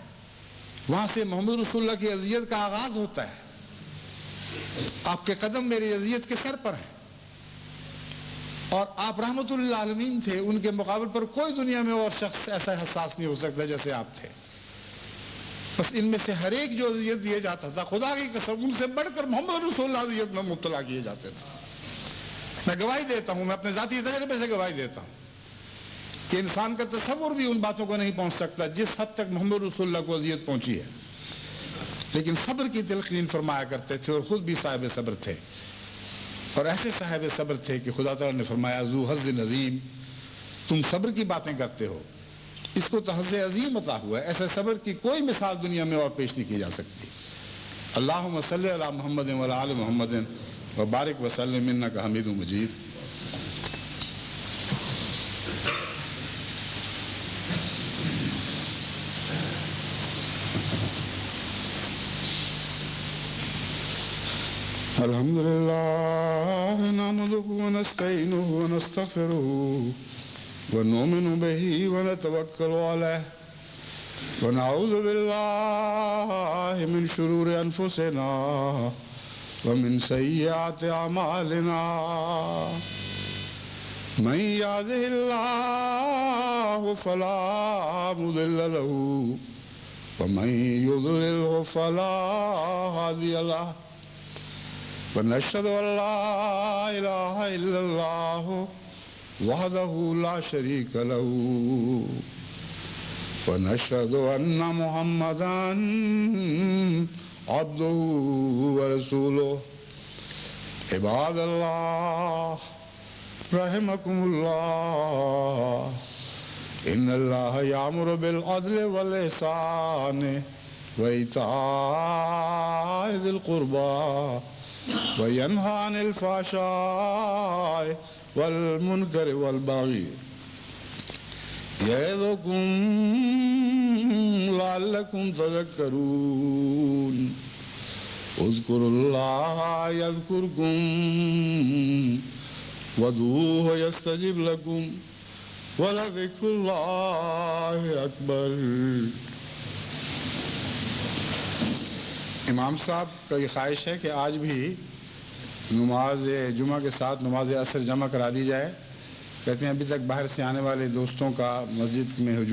وہاں سے محمد رسول اللہ کی اذیت کا آغاز ہوتا ہے. آپ کے قدم میری اذیت کے سر پر ہیں، اور آپ رحمت للعالمین تھے. ان کے مقابل پر کوئی دنیا میں اور شخص ایسا حساس نہیں ہو سکتا جیسے آپ تھے. بس ان میں سے ہر ایک جو اذیت دیے جاتا تھا، خدا کی قسم ان سے بڑھ کر محمد رسول اللہ اذیت میں مبتلا کیے جاتے تھے. میں گواہی دیتا ہوں، میں اپنے ذاتی تجربے سے گواہی دیتا ہوں کہ انسان کا تصور بھی ان باتوں کو نہیں پہنچ سکتا جس حد تک محمد رسول اللہ کو اذیت پہنچی ہے. لیکن صبر کی تلقین فرمایا کرتے تھے، اور خود بھی صاحب صبر تھے، اور ایسے صاحب صبر تھے کہ خدا تعالیٰ نے فرمایا ذو حظ عظیم، تم صبر کی باتیں کرتے ہو، اس کو تو حظ عظیم عطا ہوا ہے. ایسے صبر کی کوئی مثال دنیا میں اور پیش نہیں کی جا سکتی. اللہم صلی علی محمد و علی آل محمد وبارک وسلم انک حمید مجید. الحمدللہ نحمدہ ونستعینہ ونستغفرہ ونؤمن بہ ونتوکل علیہ ونعوذ باللہ من شرور انفسنا ومن سیئات اعمالنا. من یهدہ اللہ فلا مضل لہ ومن یضللہ فلا ہادی لہ. ونشهد أن لا إله إلا الله وحده لا شريك له ونشهد أن محمدا عبده ورسوله. عباد الله رحمكم الله، إن الله يأمر بالعدل والإحسان وإيتاء ذي القربى وينهى عن الفحشاء والمنكر والبغي يعظكم لعلكم تذكرون. اذكروا الله يذكركم وادعوه يستجب لكم ولذكر الله أكبر. امام صاحب کا یہ خواہش ہے کہ آج بھی نماز جمعہ کے ساتھ نماز عصر جمع کرا دی جائے. کہتے ہیں ابھی تک باہر سے آنے والے دوستوں کا مسجد میں ہجوم